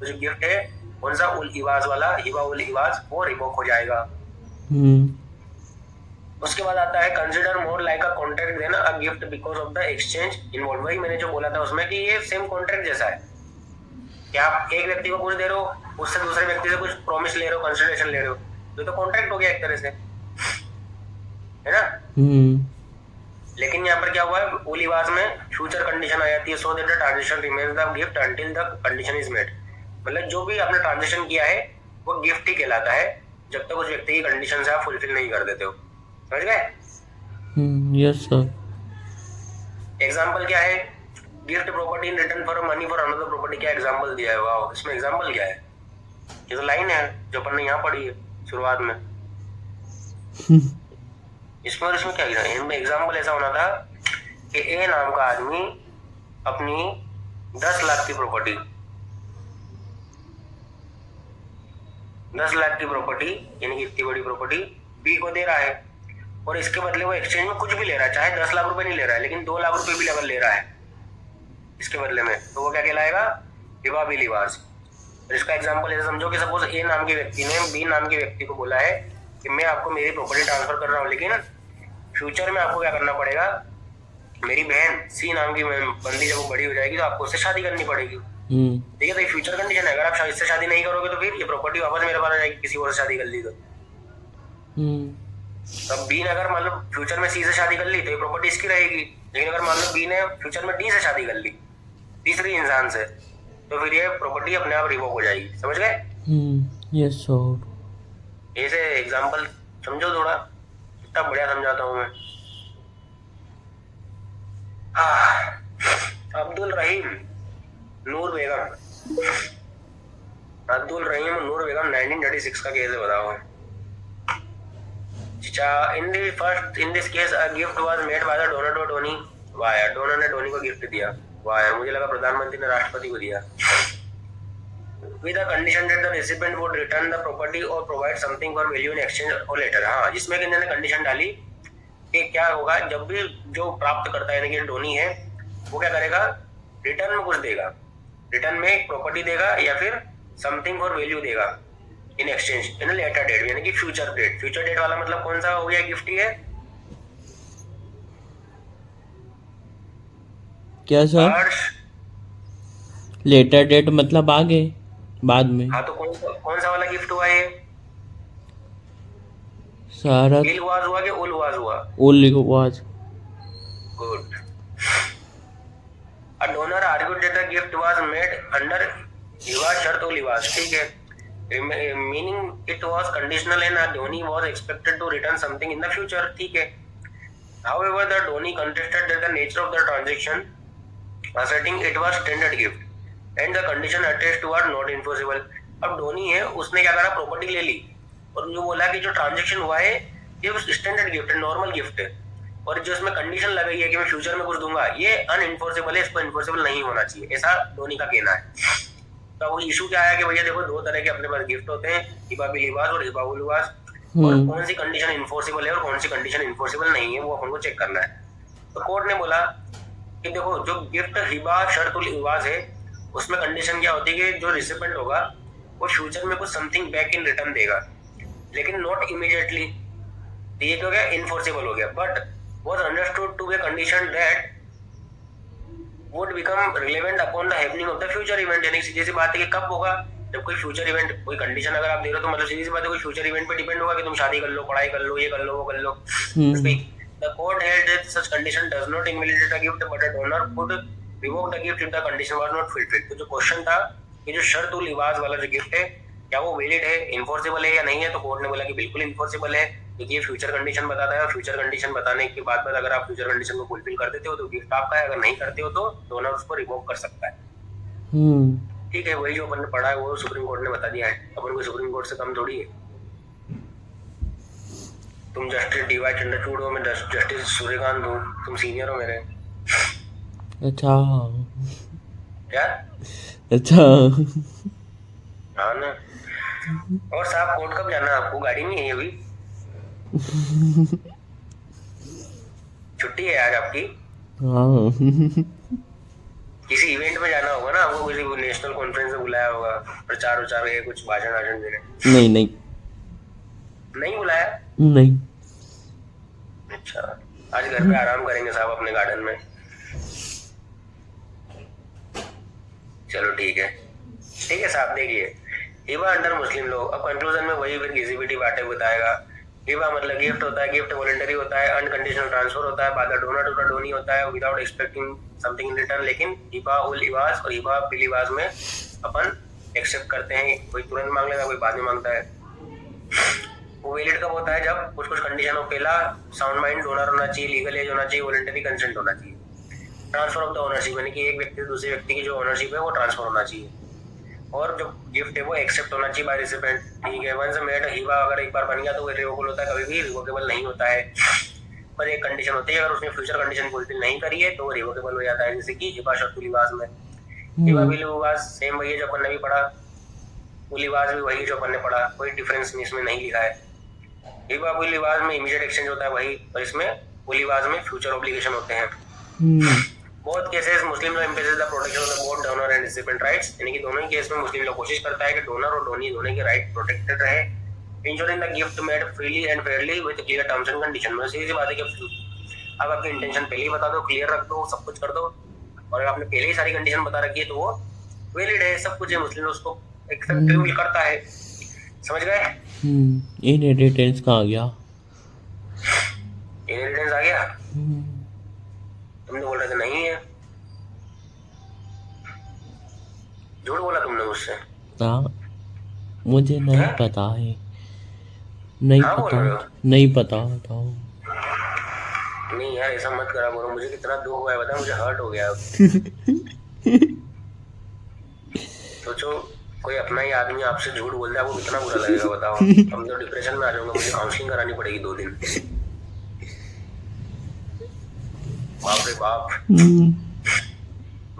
तो जो गिफ्ट है कौन सा, उल इवाज वाला, हिबा उल इवाज, वो रिवोक हो जाएगा। उसके बाद आता है consider more like a contract than a gift because of the exchange involve. वही मैंने जो बोला था उसमें कि ये सेम कॉन्ट्रैक्ट जैसा है कि आप एक व्यक्ति को कुछ दे रहे हो, उससे दूसरे व्यक्ति से कुछ प्रॉमिस ले रहे हो, कंसिडरेशन ले रहे हो, तो कॉन्ट्रैक्ट हो गया एक तरह से, है ना। लेकिन यहाँ पर क्या हुआ है, उलीवाज में फ्यूचर कंडीशन आ जाती है, so that the transaction remains the gift until the condition is met. मतलब जो भी आपने ट्रांजेक्शन किया है वो गिफ्ट ही कहलाता है जब तक उस व्यक्ति की कंडीशन से आप फुलफिल नहीं कर देते हो, समझ गए। Yes sir. एग्जांपल क्या है, gift property in return for money for another property. क्या एग्जांपल दिया है, वाह, इसमें एग्जांपल क्या है, ये तो लाइन है जो अपन ने यहाँ पढ़ी है शुरुआत में। इसमें और इसमें क्या है, इनमें एग्जांपल ऐसा होना था कि ए नाम का आदमी अपनी 10 लाख की प्रॉपर्टी, 10 लाख की प्रॉपर्टी यानी कि इतनी बड़ी प्रॉपर्टी बी को दे रहा है, और इसके बदले वो एक्सचेंज में कुछ भी ले रहा है, चाहे 10 लाख रुपए नहीं ले रहा है लेकिन 2 लाख रुपए भी अगर ले रहा है इसके बदले में, तो वो क्या कहलाएगा, हिबा बिलीवाज। इसका एग्जांपल ऐसे समझो कि सपोज ए नाम के व्यक्ति ने बी नाम के व्यक्ति को बोला है कि मैं आपको मेरी प्रॉपर्टी ट्रांसफर कर रहा हूँ, लेकिन फ्यूचर में आपको क्या करना पड़ेगा, मेरी बहन सी नाम की बंदी जब वो बड़ी हो जाएगी तो आपको उससे शादी करनी पड़ेगी। ठीक है, तो ये फ्यूचर कंडीशन है, अगर आप इससे शादी नहीं करोगे तो फिर ये प्रॉपर्टी वापस मेरे पास आ जाएगी, किसी और से शादी कर ली तो। तब बी ने अगर मान लो फ्यूचर में सी से शादी कर ली तो ये प्रॉपर्टी इसकी रहेगी, लेकिन अगर मान लो बी ने फ्यूचर में डी से शादी कर ली, तीसरी इंसान से, तो फिर ये प्रॉपर्टी अपने आप रिवोक हो जाएगी, समझ गए। Yes sir. ऐसे एग्जांपल समझो थोड़ा, कितना बढ़िया समझाता हूँ मैं। अब्दुल रहीम नूर बेगम, अब्दुल रहीम नूर बेगम 1936 का केस है, बताओ। In this case a gift was made by the donor to Dhoni। वाह यार, डोनर ने धोनी को गिफ्ट दिया, वाह यार, मुझे लगा प्रधानमंत्री ने राष्ट्रपति को दिया। With the condition that the recipient would return the property or provide something for value in exchange or later। हाँ, जिसमें कि इन्होंने कंडीशन डाली कि क्या होगा, जब भी जो प्राप्त करता है यानी कि धोनी है वो क्या करेगा, रिटर्न में कुछ देगा, रिटर्न में एक प्रॉपर्टी देगा या फिर समथिंग फॉर वैल्यू देगा in exchange in later date, यानी कि फ्यूचर डेट। फ्यूचर डेट वाला मतलब कौन सा हो गया, गिफ्ट ही है। क्या सर, लेटर डेट मतलब आगे बाद में। हाँ, तो कौन सा वाला गिफ्ट हुआ ये, सारा इलवाज हुआ कि उलवाज हुआ, उलवाज। Good. A donor argued that the gift was made under लिवाज शर्त और लिवाज, ठीक है, meaning it was conditional and Dhoni was expected to return something in the future, ठीक है। However, the Dhoni contested that the nature of the transaction, asserting it was standard gift and the condition attached to are not enforceable। अब धोनी है, उसने क्या करा, property ले ली और जो बोला कि जो ट्रांजेक्शन हुआ है ये स्टैंडर्ड गिफ्ट है, नॉर्मल गिफ्ट है, और जो इसमें कंडीशन लगाई है कि मैं फ्यूचर में कुछ दूंगा, ये अनइन्फोर्सेबल है, इसको इन्फोर्सेबल नहीं होना चाहिए, ऐसा धोनी का कहना है। तो वो इशू क्या आया कि भैया देखो दो तरह के अपने पास गिफ्ट होते हैं, हिबा बिल हिबाज और हिबा उल हिबाज, और कौन सी कंडीशन इन्फोर्सिबल है और कौन सी कंडीशन इन्फोर्सिबल नहीं है वो अपन को चेक करना है। तो कोर्ट ने बोला कि देखो जो गिफ्ट हिबा शर्त उल हिबाज है उसमें कंडीशन क्या होती है कि जो रिसिपेंट होगा वो फ्यूचर में कुछ समथिंग बैक इन रिटर्न देगा, लेकिन नॉट इमीडिएटली। तो ये क्या हो गया, इनफोर्सेबल हो गया। But was understood to be condition that would become relevant upon the happening of the future event. यानी सीधी सी बात है कि कब होगा, जब कोई फ्यूचर इवेंट, कोई कंडीशन अगर आप दे रहे हो तो मतलब सीधी सी बात है कोई फ्यूचर इवेंट पे डिपेंड होगा कि तुम शादी कर लो, पढ़ाई कर लो, ये कर लो, वो कर लो। The court held that such condition does not invalidate a gift, but a donor could revoke the gift if the condition was not fulfilled। तो जो क्वेश्चन था कि जो शर्त उल लिबास वाला जो गिफ्ट है क्या वो वैलिड है, इन्फोर्सेबल है या नहीं है, तो कोर्ट ने बोला कि बिल्कुल इन्फोर्सेबल है, क्योंकि ये फ्यूचर कंडीशन बताता है। फ्यूचर कंडीशन बताने के बाद अगर आप फ्यूचर कंडीशन को फुलफिल कर देते हो तो गिफ्ट आपका है, अगर नहीं करते हो तो डोनर उसको रिवोक कर सकता है। ठीक है, वही जो अपन ने पढ़ा है वो सुप्रीम कोर्ट ने बता दिया है, अपन को सुप्रीम कोर्ट से कम थोड़ी है। तुम जस्टिस डी वाई चंद्रचूड़ हो, मैं जस्टिस सूर्यकांत हूँ, तुम सीनियर हो मेरे। अच्छा क्या? अच्छा हाँ ना। और साहब कोर्ट कब जाना है आपको? गाड़ी में है अभी? छुट्टी है आज आपकी? हाँ किसी इवेंट में जाना होगा ना आपको, किसी नेशनल कॉन्फ्रेंस में बुलाया होगा, प्रचार उचार है, कुछ भाषण वाषण देने? नहीं नहीं नहीं बुलाया? नहीं। अच्छा, आज घर पे आराम करेंगे साहब अपने गार्डन में। चलो ठीक है साहब। देखिए हिबा अंडर मुस्लिम लॉ, अब कंक्लूजन में वही फिर घिसी-पिटी बातें बताएगा। हिबा मतलब गिफ्ट होता है, गिफ्ट वॉलंटरी होता है, अनकंडीशनल ट्रांसफर होता है, by the donor to the donee होता है without expecting something in return. लेकिन हिबा उल हिबाज और हिबा बिल हिबाज में अपन एक्सेप्ट करते हैं, कोई तुरंत मांग लेगा, कोई बाद में मांगता है। वो वैलिड कब होता है, जब कुछ कुछ कंडीशन हो। पहला, साउंड माइंड डोनर होना चाहिए, लीगल एज होना चाहिए, वॉलंटरी कंसेंट होना चाहिए, ट्रांसफर ऑफ द ओनरशिप, यानी कि एक व्यक्ति से दूसरे व्यक्ति की जो ओनरशिप है वो ट्रांसफर होना चाहिए, और जो गिफ्ट है वो एक्सेप्ट होना चाहिए बाय रिसिपेंट। ठीक है, वंस मेड हिबा अगर एक बार बन गया तो वो रिवोकेबल होता है, कभी भी रिवोकेबल नहीं होता है। पर एक कंडीशन होती है, अगर उसने फ्यूचर कंडीशन फुलफिल नहीं करी है तो वो रिवोकेबल हो जाता है, जैसे कि हिबा शर्त उल हिबाज में। हिबा बिल हिबाज सेम वही है जो अपन ने भी पढ़ा, उल हिबाज भी वही जो अपन ने पढ़ा, कोई डिफरेंस इसमें नहीं लिखा है। हिबा बिल हिबाज में इमीडिएट एक्सचेंज होता है वही, और इसमें उल हिबाज में फ्यूचर ऑब्लिगेशन होते हैं। Both cases Muslim law emphasis the protection of the both donor and recipient rights, यानी कि दोनों ही केस में मुस्लिम लॉ कोशिश करता है कि डोनर और डोनी दोनों के राइट प्रोटेक्टेड रहे, ensuring the gift made freely and Fairlie with clear terms and condition. में सीधी सी बात है कि आप आपकी इंटेंशन पहले ही बता दो, क्लियर रख दो, सब कुछ कर दो, और अगर आपने पहले ही सारी कंडीशन बता रखी है तो वो वैलिड है, सब कुछ है, मुस्लिम लॉ उसको एक्सेप्ट करता है। समझ गए? इनहेरिटेंस कहाँ आ गया? इनहेरिटेंस आ गया? तुमने बोल रहे थे नहीं है, झूठ बोला तुमने मुझसे। हाँ मुझे नहीं है? पता है, नहीं हाँ बोल पता, रहे हो? नहीं पता बताओ। नहीं यार ऐसा मत करा करो, मुझे कितना दुख हुआ है बता, मुझे हर्ट हो गया। सोचो कोई अपना ही आदमी आपसे झूठ बोल रहा है, आपको कितना बुरा लगेगा बताओ। हम तो डिप्रेशन में आ जाऊंगा, मुझे काउंसलिंग करानी पड़ेगी 2 दिन। बाप रे बाप,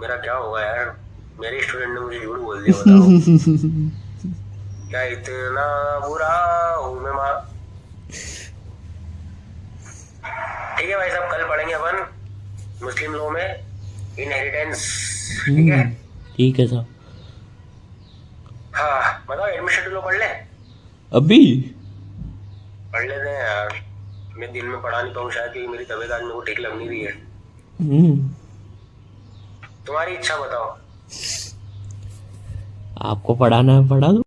मेरा क्या होगा यार, मेरे स्टूडेंट ने मुझे झूठ बोल दिया बताओ। क्या इतना बुरा हूँ मैं माँ। ठीक है भाई साहब, कल पढ़ेंगे अपन मुस्लिम लॉ में इनहेरिटेंस। ठीक है? ठीक है साहब। हाँ बताओ, एडमिशन लॉ पढ़ ले? अभी पढ़ लेते हैं यार, मैं दिन में पढ़ा नहीं पाऊँ शायद, क्योंकि मेरी तबीयत आज मेरे को ठीक लग नहीं रही है। तुम्हारी इच्छा बताओ। आपको पढ़ाना है पढ़ा दो।